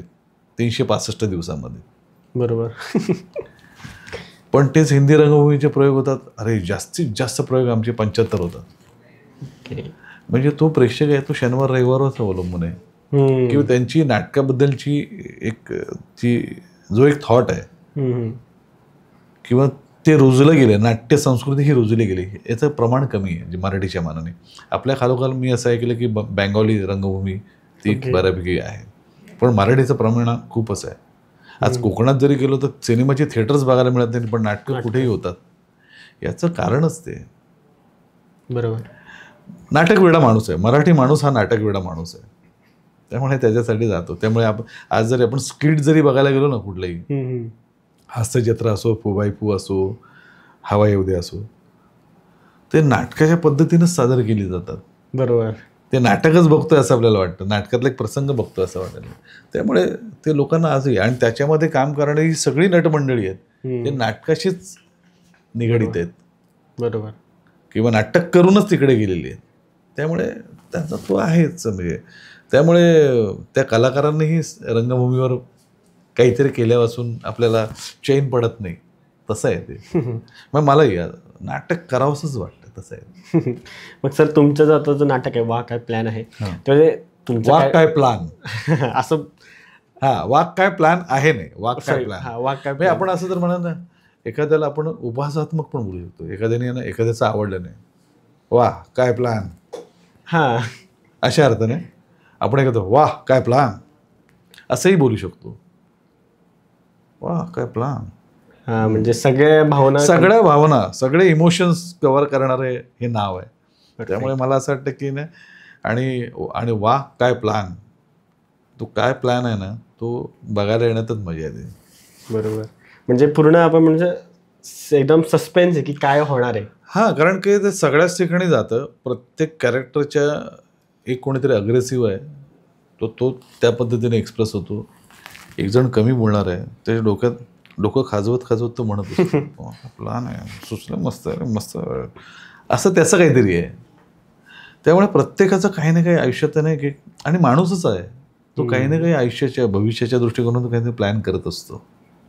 365 दिवसामध्ये. बरोबर. पण तेच हिंदी रंगभूमीचे प्रयोग होतात, अरे जास्तीत जास्त प्रयोग आमचे 75 होतात. म्हणजे तो प्रेक्षक आहे तो शनिवार रविवारच अवलंबून आहे, किंवा त्यांची नाटकाबद्दलची एक जो एक थॉट आहे, किंवा ते रुजलं गेले, नाट्य संस्कृती ही रुजली गेली, याचं प्रमाण कमी आहे मराठीच्या मानाने. आपल्या खालोखाल मी असं ऐकलं की बेंगॉली रंगभूमी ती बऱ्यापैकी आहे, पण मराठीचं प्रमाण खूपच आहे. आज कोकणात जरी गेलो तर सिनेमाचे थिएटर्स बघायला मिळत नाही, पण नाटकं कुठेही होतात. याचं कारणच ते. बरोबर. नाटक वेडा माणूस आहे, मराठी माणूस हा नाटक वेडा माणूस आहे, त्यामुळे त्याच्यासाठी जातो. त्यामुळे आज जरी आपण स्किट जरी बघायला गेलो ना, कुठलंही हास्यजत्रा असो, फुबाई फू असो, हवा येऊ दे असो, ते नाटकाच्या पद्धतीनंच सादर केली जातात. बरोबर. ते नाटकच बघतोय असं आपल्याला वाटतं, नाटकातला एक प्रसंग बघतोय असं वाटायला. त्यामुळे ते लोकांना आजही, आणि त्याच्यामध्ये काम करणारी सगळी नटमंडळी आहेत ते नाटकाशीच निगडीत आहेत. बरोबर. किंवा नाटक करूनच तिकडे गेलेली आहेत, त्यामुळे त्यांचा तो आहेच. म्हणजे त्यामुळे त्या कलाकारांनीही रंगभूमीवर काहीतरी केल्यापासून आपल्याला चैन पडत नाही, तसं आहे ते. मग मलाही नाटक करावंसंच वाटतं, तसं आहे. मग सर तुमचं आता जो नाटक आहे वाह काय प्लॅन आहे, म्हणजे वाह काय प्लॅन असं, वाह काय प्लॅन आहे, नाही वाह काय प्लॅन. वाह काय आपण असं जर म्हणा ना, एखाद्याला आपण उपहासात्मक पण बोलू शकतो. एखाद्याने ना एखाद्याचं आवडलं नाही, वाह काय प्लॅन, अशा अर्थाने आपण एखादं वाह काय प्लॅन असंही बोलू शकतो. वाह काय प्लॅन, म्हणजे सगळ्या भावना, सगळे इमोशन्स कव्हर करणारे हे नाव आहे. त्यामुळे मला असं वाटतं की ना, आणि वाह काय प्लॅन, तो काय प्लॅन आहे ना, तो बघायला येण्यातच मजा येते. बरोबर. म्हणजे पूर्ण आपण म्हणजे एकदम सस्पेन्स आहे की काय होणार आहे. कारण की ते सगळ्याच ठिकाणी जातं. प्रत्येक कॅरेक्टरच्या एक कोणीतरी अग्रेसिव्ह आहे, तो त्या पद्धतीने एक्सप्रेस होतो. एक जण कमी बोलणार आहे, ते डोकं खाजवत तो म्हणत असतो प्लॅन आहे, सुचलं, मस्त आहे, मस्त, असं त्याचं काहीतरी आहे. त्यामुळे प्रत्येकाचं काही ना काही आयुष्यात नाही की, आणि माणूसच आहे तो काही ना काही आयुष्याच्या भविष्याच्या दृष्टिकोनातून काहीतरी प्लॅन करत असतो.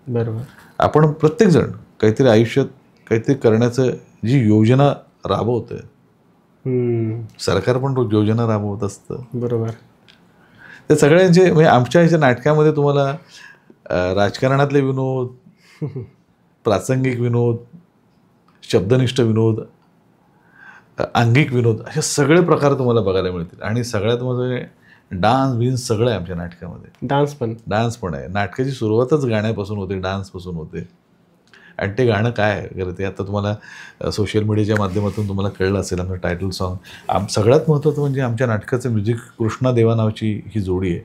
बरोबर. आपण प्रत्येकजण काहीतरी आयुष्यात काहीतरी करण्याचं जी योजना राबवतोय, सरकार पण योजना राबवत असतं. बरोबर. ते सगळ्यांचे, म्हणजे आमच्या ह्याच्या नाटकामध्ये तुम्हाला राजकारणातले विनोद, प्रासंगिक विनोद, शब्दनिष्ठ विनोद, अंगिक विनोद, असे सगळे प्रकार तुम्हाला बघायला मिळतील. आणि सगळ्यात म्हणजे डान्स सगळं आहे आमच्या नाटकामध्ये. डान्स पण आहे. नाटकाची सुरुवातच गाण्यापासून होते, डान्सपासून होते. आणि ते गाणं काय आहे ते आता तुम्हाला सोशल मीडियाच्या माध्यमातून तुम्हाला कळलं असेल. आमचं टायटल सॉन्ग, सगळ्यात महत्त्वाचं म्हणजे आमच्या नाटकाचं म्युझिक कृष्णा देवा नावाची ही जोडी आहे.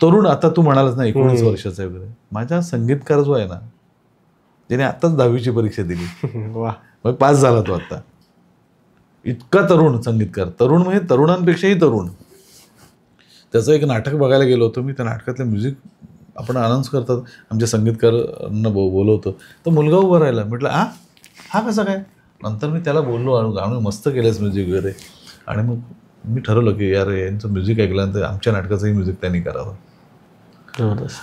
तरुण, आता तू म्हणालास ना 19 वर्षाचा वगैरे, माझा संगीतकार जो आहे ना, त्याने आत्ताच 10वीची परीक्षा दिली, मग पास झाला तो आत्ता. इतका तरुण संगीतकार, तरुण म्हणजे तरुणांपेक्षाही तरुण. त्याचं एक नाटक बघायला गेलो होतो मी. त्या नाटकातलं म्युझिक आपण अनाऊन्स करतात, आमच्या संगीतकारांना बोलवतो, तर मुलगा उभा राहिला. म्हटलं हा कसा काय. नंतर मी त्याला बोललो, गाणं मस्त केलंच म्युझिक वगैरे. आणि मग मी ठरवलं की यार यांचं म्युझिक ऐकल्यानंतर आमच्या नाटकाचंही म्युझिक त्यांनी करावं.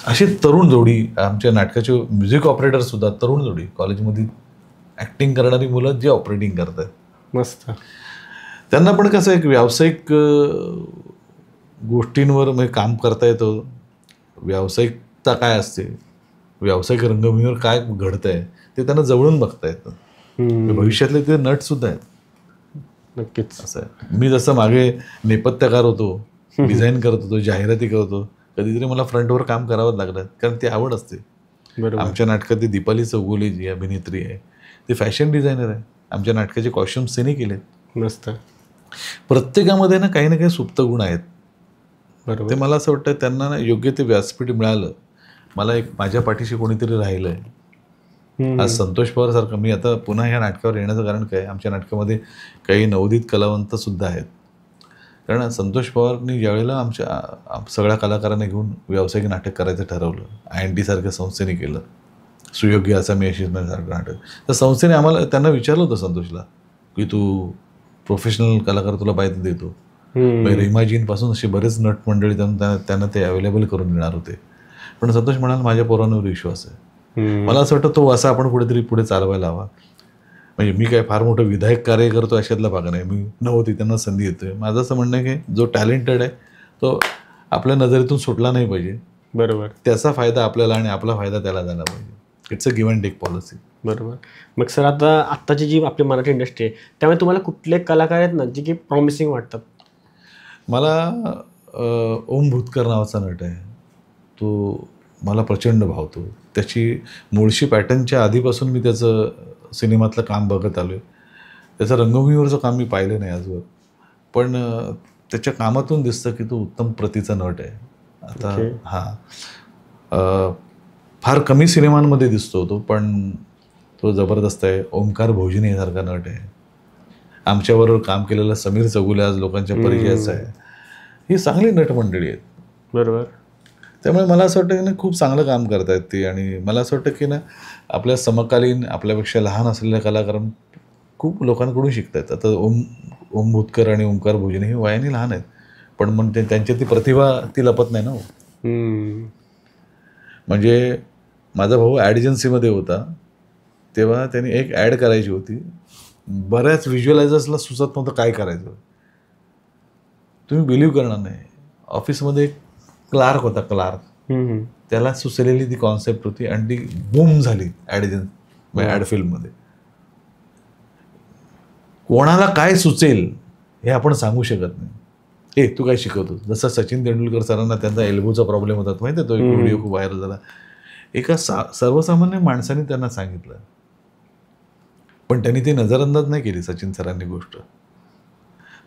अशी तरुण जोडी, आमच्या नाटकाचे म्युझिक ऑपरेटरसुद्धा तरुण जोडी, कॉलेजमध्ये ॲक्टिंग करणारी मुलं जे ऑपरेटिंग करतात. मस्त. त्यांना पण कसं एक व्यावसायिक गोष्टींवर म्हणजे काम करता येतं. व्यावसायिकता काय असते, व्यावसायिक रंगभूमीवर काय घडतं आहे ते त्यांना जवळून बघता येतं. भविष्यातले ते नटसुद्धा आहेत. नक्कीच. असं आहे. मी जसं मागे नेपथ्यकार होतो, डिझाईन करत होतो, जाहिराती करत होतो, कधीतरी मला फ्रंटवर काम करावं लागलं, कारण ती आवड असते. आमच्या नाटकात ती दीपाली चौगुले जी अभिनेत्री आहे, ती फॅशन डिझायनर आहे. आमच्या नाटकाचे कॉस्ट्युम्स तिने केलेत. मस्त. प्रत्येकामध्ये ना काही सुप्त गुण आहेत. बरोबर. ते मला असं वाटतं त्यांना योग्य ते व्यासपीठ मिळालं. मला एक माझ्या पाठीशी कोणीतरी राहिलं आहे, आज संतोष पवार सारखं, मी आता पुन्हा ह्या नाटकावर येण्याचं कारण काय, आमच्या नाटकामध्ये काही नवोदित कलावंत सुद्धा आहेत. कारण संतोष पवारनी ज्यावेळेला आमच्या सगळ्या कलाकारांना घेऊन व्यावसायिक नाटक करायचं ठरवलं, INT सारख्या संस्थेने केलं, सुयोग्य असा मी सारखं नाटक, तर संस्थेने आम्हाला त्यांना विचारलं होतं संतोषला की तू प्रोफेशनल कलाकार तुला पाहिजे देतो. रीमाजींपासून असे बरेच नट मंडळी त्यांना ते अवेलेबल करून देणार होते. पण संतोष म्हणाला माझ्या पोरांवर विश्वास आहे. मला असं वाटतं तो असा आपण कुठेतरी पुढे चालवायला हवा. म्हणजे मी काय फार मोठं विधायक कार्य करतो अशातला भाग नाही, मी नव्हती त्यांना संधी येतोय. माझं असं म्हणणं आहे की जो टॅलेंटेड आहे तो आपल्या नजरेतून सुटला नाही पाहिजे. बरोबर. त्याचा फायदा आपल्याला आणि आपला फायदा त्याला झाला पाहिजे. It's a give and take policy. बरोबर. मग सर आत्ताची जी आपली मराठी इंडस्ट्री आहे त्यामुळे तुम्हाला कुठले कलाकार आहेत ना जे की प्रॉमिसिंग वाटतात? मला ओम भूतकर नावाचा नट आहे, तो मला प्रचंड भावतो. त्याची मुळशी पॅटर्नच्या आधीपासून मी त्याचं सिनेमातलं काम बघत आलो आहे. त्याचं रंगभूमीवरचं काम मी पाहिलं नाही आजवर, पण त्याच्या कामातून दिसतं की तो उत्तम प्रतीचा नट आहे. आता फार कमी सिनेमांमध्ये दिसतो तो, पण तो जबरदस्त आहे. ओमकार भोजने सारखा नट आहे. आमच्याबरोबर काम केलेलं समीर चौगुले आज लोकांच्या परिचयाचं आहे. ही चांगली नट मंडळी आहेत. बरोबर. त्यामुळे मला असं वाटतं की ना खूप चांगलं काम करतायत ती. आणि मला असं वाटतं की ना आपल्या समकालीन आपल्यापेक्षा लहान असलेल्या कलाकारां खूप लोकांकडून शिकतायत. आता ओम भूतकर आणि ओमकार भोजने हे वयाने लहान आहेत, पण मग त्यांची ती प्रतिभा ती लपत नाही ना. म्हणजे माझा भाऊ ॲड एजन्सीमध्ये होता तेव्हा त्यांनी एक ॲड करायची होती. बऱ्याच व्हिज्युअलायझर्सला सुचत नव्हतं काय करायचं. तुम्ही बिलीव्ह करणार नाही, ऑफिसमध्ये एक क्लार्क होता, क्लार्क, त्याला सुचलेली ती कॉन्सेप्ट होती आणि ती बूम झाली ॲड फिल्ममध्ये. कोणाला काय सुचेल हे आपण सांगू शकत नाही. तू काय शिकवतो, जसं सचिन तेंडुलकर सरांना त्यांचा एल्बोचा प्रॉब्लेम होता माहिती आहे, तो एक व्हिडिओ खूप व्हायरल झाला. एका सर्वसामान्य माणसाने त्यांना सांगितलं, पण त्यांनी ती नजरअंदाज नाही केली सचिन सरांनी गोष्ट.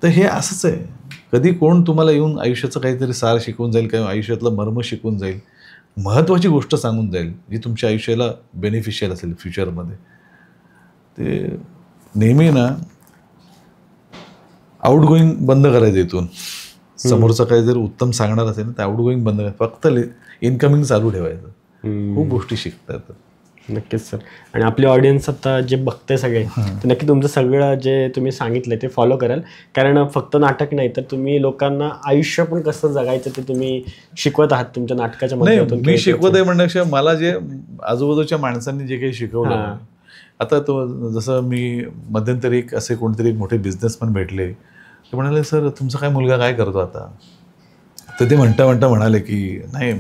तर हे असंच आहे, कधी कोण तुम्हाला येऊन आयुष्याचं काहीतरी सार शिकवून जाईल, किंवा आयुष्यातलं मर्म शिकवून जाईल, महत्त्वाची गोष्ट सांगून जाईल जी तुमच्या आयुष्याला बेनिफिशियल असेल फ्युचरमध्ये. ते नेहमी ना आउटगोईंग बंद करायचं इथून. समोरचं काही जर उत्तम सांगणार असेल ना तर आउटगोईंग बंद करायचं, फक्त इनकमिंग चालू ठेवायचं. खूप गोष्टी शिकता येतात. नक्कीच सर. आणि आपली ऑडियन्स आता जे बघते सगळे तर नक्की तुमचं सगळं जे तुम्ही सांगितलं ते फॉलो कराल, कारण फक्त नाटक नाही तर तुम्ही लोकांना आयुष्य पण कसं जगायचं ते तुम्ही शिकवत आहात तुमच्या नाटकाच्या माध्यमातून. मी शिकवत आहे म्हणण्यापेक्षा मला जे आजूबाजूच्या माणसांनी जे काही शिकवलं, आता तो जसं मी मध्यंतरी एक असे कोणतरी मोठे बिझनेसमॅन भेटले, ते म्हणाले सर तुमचा काय मुलगा काय करतो आता. तर ते म्हणता म्हणाले की नाही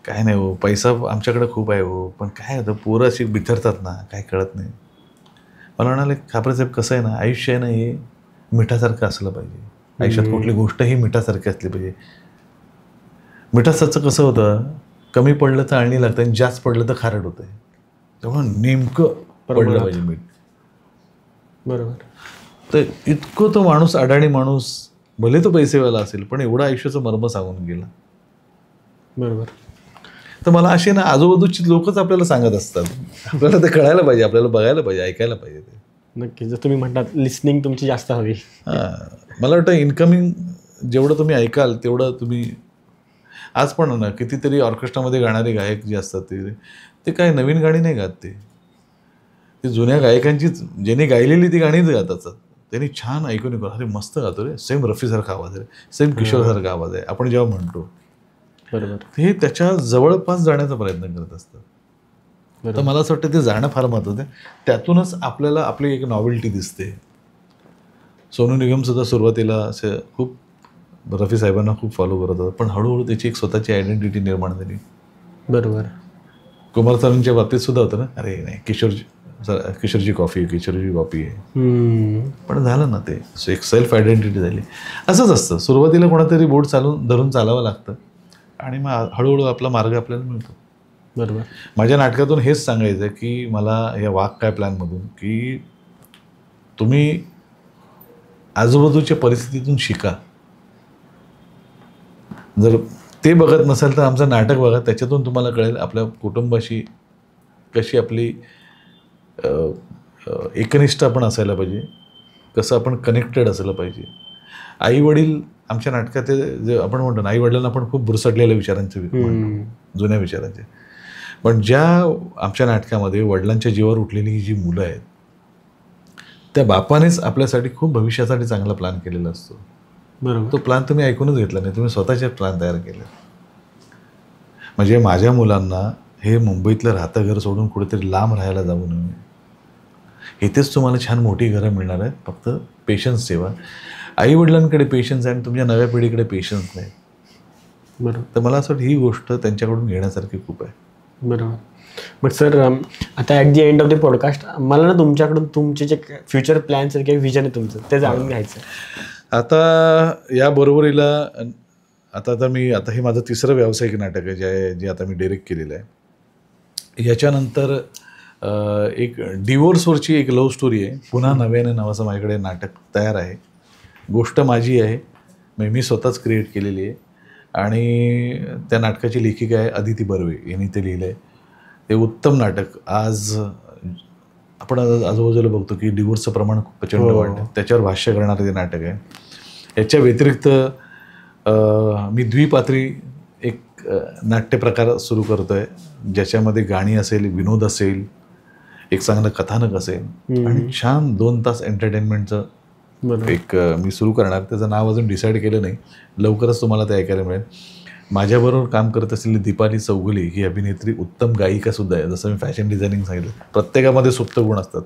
काय नाही हो, पैसा आमच्याकडे खूप आहे हो, पण काय होतं पोरं अशी बिथरतात ना, काय कळत नाही. मला म्हणाले खापरेसाहेब कसं आहे ना, आयुष्य आहे ना हे मिठासारखं असलं पाहिजे. आयुष्यात कुठली गोष्ट ही मिठासारखी असली पाहिजे. मिठासाचं कसं होतं, कमी पडलं तर आळणी लागतं आणि जास्त पडलं तर खारट होतं. त्यामुळे नेमकं पडलं पाहिजे मीठ. बरोबर. तर इतकं तो माणूस अडाणी माणूस, भले तो पैसेवाला असेल पण एवढं आयुष्याचं मर्म सांगून गेला. बरोबर. तर मला असे ना आजूबाजूची लोकच आपल्याला सांगत असतात, आपल्याला ते कळायला पाहिजे, आपल्याला बघायला पाहिजे, ऐकायला पाहिजे. ते नक्की जर तुम्ही म्हणतात लिस्निंग तुमची जास्त हवी. मला वाटतं इनकमिंग जेवढं तुम्ही ऐकाल तेवढं तुम्ही. आज पण ना कितीतरी ऑर्केस्ट्रामध्ये गाणारे गायक जे असतात ते काय नवीन गाणी नाही गात, ते जुन्या गायकांचीच ज्यांनी गायलेली ती गाणीच गात असतात. त्यांनी छान ऐकून अरे मस्त गातो रे, सेम रफीसारखा आवाज आहे, सेम किशोरसारखा आवाज आहे आपण जेव्हा म्हणतो. बरोबर. हे त्याच्या जवळपास जाण्याचा प्रयत्न करत असतात. तर मला असं वाटतं ते जाणं फार महत्त्वाचं आहे. त्यातूनच आपल्याला आपली एक नॉवेल्टी दिसते. सोनू निगम सुद्धा सुरुवातीला असे खूप रफी साहेबांना खूप फॉलो करत होता, पण हळूहळू त्याची एक स्वतःची आयडेंटिटी निर्माण झाली. बरोबर. कुमार सरांच्या बाबतीत सुद्धा होतं ना, अरे नाही किशोरची कॉफी आहे, पण झालं ना ते एक सेल्फ आयडेंटिटी झाली. असंच असतं, सुरुवातीला कोणातरी बोट धरून चालावं लागतं आणि मग हळूहळू आपला मार्ग आपल्याला मिळतो. बरोबर. माझ्या नाटकातून हेच सांगायचं की मला या वाक काय प्लॅनमधून की तुम्ही आजूबाजूच्या परिस्थितीतून शिका. जर ते बघत नसाल तर आमचं नाटक बघा, त्याच्यातून तुम्हाला कळेल आपल्या कुटुंबाशी कशी आपली एकनिष्ठ आपण असायला पाहिजे, कसं आपण कनेक्टेड असायला पाहिजे. आई वडील आमच्या नाटकात जे आपण म्हणतो ना, आई वडिलांना आपण खूप बुरसटलेल्या विचारांचे म्हणतो, जुन्या विचारांचे. पण ज्या आमच्या नाटकामध्ये वडिलांच्या जीवावर उठलेली ही जी मुलं आहेत, त्या बापानेच आपल्यासाठी खूप भविष्यासाठी चांगला प्लॅन केलेला असतो. बरोबर. तो प्लॅन तुम्ही ऐकूनच घेतला नाही, तुम्ही स्वतःचे प्लॅन तयार केले. म्हणजे माझ्या मुलांना हे मुंबईतलं राहतं घर सोडून कुठेतरी लांब राहायला जाऊ नये. इथेच तुम्हाला छान मोठी घरं मिळणार आहेत, फक्त पेशन्स ठेवा. आई वडिलांकडे पेशन्स आहे आणि तुमच्या नव्या पिढीकडे पेशन्स नाही. बरोबर. तर मला असं वाटतं ही गोष्ट त्यांच्याकडून घेण्यासारखी खूप आहे. बरोबर. बट सर, आता at the end of the podcast मला ना तुमच्याकडून तुमचे जे फ्युचर प्लॅन्स किंवा विजन आहे तुमचं ते जाणून घ्यायचं. आता या बरोबरीला आता हे माझं तिसरं व्यावसायिक नाटक आहे जे आता मी डायरेक्ट केलेलं आहे. याच्यानंतर एक डिवोर्सवरची एक लव्ह स्टोरी आहे, पुन्हा नव्याने नावाचं माझ्याकडे नाटक तयार आहे. गोष्ट माझी आहे, मी स्वतःच क्रिएट केलेली आहे आणि त्या नाटकाची लेखिका आहे अदिती बर्वे, यांनी ते लिहिलं आहे. ते उत्तम नाटक. आज आपण आजूबाजूला बघतो की डिवोर्सचं प्रमाण खूप प्रचंड वाढतं, त्याच्यावर भाष्य करणारं ते नाटक आहे. याच्या व्यतिरिक्त मी द्विपात्री एक नाट्यप्रकार सुरू करतो आहे, ज्याच्यामध्ये गाणी असेल, विनोद असेल, एक चांगलं कथानक असेल आणि छान 2 तास एंटरटेनमेंटचं एक मी सुरू करणार. त्याचं नाव अजून डिसाईड केलं नाही, लवकरच तुम्हाला ते ऐकायला मिळेल. माझ्याबरोबर काम करत असलेली दीपाली चौगुले ही अभिनेत्री उत्तम गायिकासुद्धा आहे. जसं मी फॅशन डिझायनिंग सांगितलं, प्रत्येकामध्ये सुप्त गुण असतात.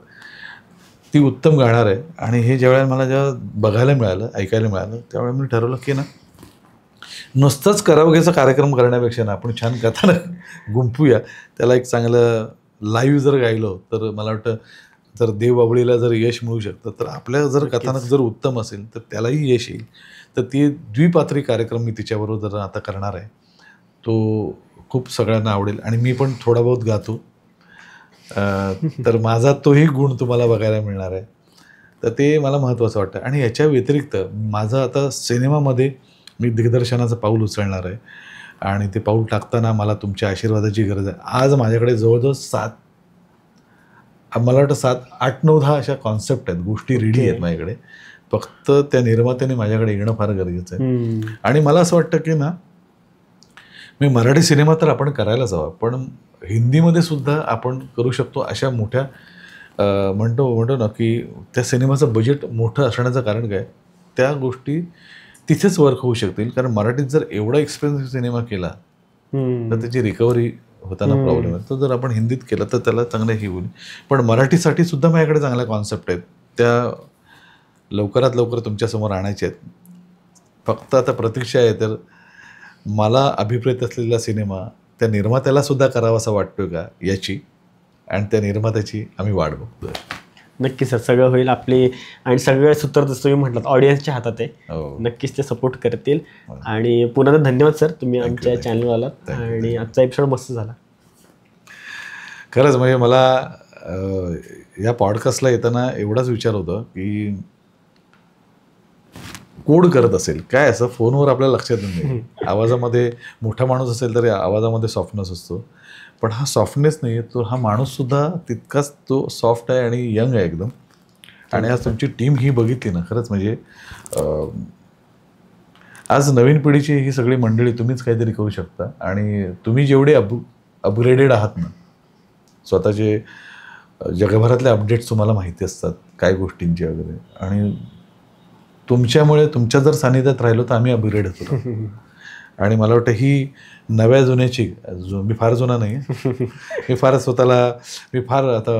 ती उत्तम गाणार आहे आणि हे जेव्हा जेव्हा बघायला मिळालं, ऐकायला मिळालं, त्यावेळेला मी ठरवलं की ना, नुसतंच करावगेचा कार्यक्रम करण्यापेक्षा ना आपण छान कथानक गुंफूया. त्याला एक चांगलं लाईव्ह जर गायलो तर मला वाटतं जर देवबाबळीला जर यश मिळू शकतं, तर आपल्या जर कथानक जर उत्तम असेल तर त्यालाही यश येईल. तर ती द्विपात्री कार्यक्रम मी तिच्याबरोबर जर आता करणार आहे, तो खूप सगळ्यांना आवडेल आणि मी पण थोडा बहुत गातो. तर माझा तोही गुण तुम्हाला बघायला मिळणार आहे. तर ते मला महत्त्वाचं वाटतं. आणि याच्या व्यतिरिक्त माझं आता सिनेमामध्ये मी दिग्दर्शनाचं पाऊल उचलणार आहे आणि ते पाऊल टाकताना मला तुमच्या आशीर्वादाची गरज आहे. आज माझ्याकडे जवळजवळ मला वाटतं 7, 8, 9, 10 अशा कॉन्सेप्ट आहेत, गोष्टी रेडी आहेत माझ्याकडे. फक्त त्या निर्मात्याने माझ्याकडे येणं फार गरजेचं आहे. आणि मला असं वाटतं की ना, मी मराठी सिनेमा तर आपण करायलाच हवा, पण हिंदीमध्ये सुद्धा आपण करू शकतो. अशा मोठ्या म्हणतो ना की त्या सिनेमाचं बजेट मोठं असण्याचं कारण काय, त्या गोष्टी तिथेच वर्क होऊ शकतील. कारण मराठीत जर एवढा एक्सपेन्सिव्ह सिनेमा केला तर त्याची रिकव्हरी होताना प्रॉब्लेम आहे. तर जर आपण हिंदीत केलं तर त्याला चांगलं हे होईल. पण मराठीसाठी सुद्धा माझ्याकडे चांगल्या कॉन्सेप्ट आहेत, त्या लवकरात लवकर तुमच्यासमोर आणायचे आहेत. फक्त आता प्रतीक्षा आहे, तर मला अभिप्रेत असलेला सिनेमा त्या निर्मात्याला सुद्धा करावासा वाटतोय का याची, आणि त्या निर्मात्याची आम्ही वाट बघतोय. नक्की सर, सगळं होईल. आपली आणि सगळं सूत्र जसं तुम्ही म्हटलं ऑडियन्सच्या हातात आहे. नक्कीच ते सपोर्ट करतील. आणि पुन्हा धन्यवाद सर, तुम्ही आमच्या चॅनलवर आलात आणि आजचा एपिसोड मस्त झाला. खरंच म्हणजे मला या पॉडकास्टला येताना एवढाच विचार होता की कोड करत असेल काय, असं फोनवर आपल्याला लक्षात नाही. आवाजामध्ये मोठा माणूस असेल तर आवाजामध्ये सॉफ्टनेस असतो, पण हा सॉफ्टनेस नाही आहे, तो हा माणूससुद्धा तितकाच तो सॉफ्ट आहे आणि यंग आहे एकदम. आणि आज तुमची टीम ही बघितली ना, खरंच म्हणजे आज नवीन पिढीची ही सगळी मंडळी तुम्हीच काहीतरी करू शकता. आणि तुम्ही जेवढे अपग्रेडेड आहात ना, स्वतःचे जगभरातले अपडेट्स तुम्हाला माहिती असतात काय गोष्टींचे वगैरे, आणि तुमच्यामुळे तुमच्या जर सानिध्यात राहिलो तर आम्ही अपग्रेड होतो. आणि मला वाटतं ही नव्या जुन्याची, मी फार जुना नाही, मी फार आता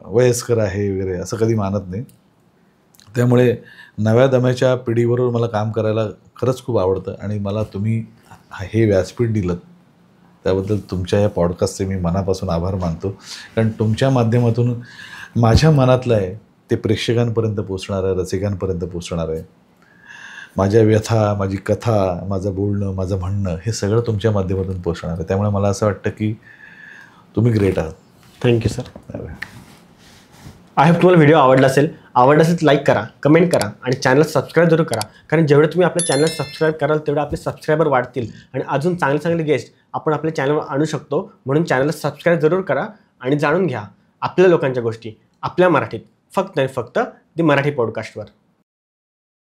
वयस्कर आहे वगैरे असं कधी मानत नाही. त्यामुळे नव्या दम्याच्या पिढीबरोबर मला काम करायला खरंच खूप आवडतं. आणि मला तुम्ही हे व्यासपीठ दिलं त्याबद्दल तुमच्या या पॉडकास्टचे मी मनापासून आभार मानतो. कारण तुमच्या माध्यमातून माझ्या मनातलं आहे ते प्रेक्षकांपर्यंत पोचणार आहे, रसिकांपर्यंत पोचणार आहे. माझ्या व्यथा, माझी कथा, माझं बोलणं, माझं म्हणणं हे सगळं तुमच्या माध्यमातून पोचणार आहे. त्यामुळे मला असं वाटतं की तुम्ही ग्रेट आहात. Thank you sir. आय होप तुम्हाला व्हिडिओ आवडला असेल लाईक करा, कमेंट करा आणि चॅनल सबस्क्राईब जरूर करा. कारण जेवढे तुम्ही आपल्या चॅनल सबस्क्राईब कराल तेवढे आपले सबस्क्रायबर वाढतील आणि अजून चांगले चांगले गेस्ट आपण आपल्या चॅनलवर आणू शकतो. म्हणून चॅनलला सबस्क्राईब जरूर करा आणि जाणून घ्या आपल्या लोकांच्या गोष्टी आपल्या मराठीत, फक्त आणि फक्त दी मराठी पॉडकास्टवर.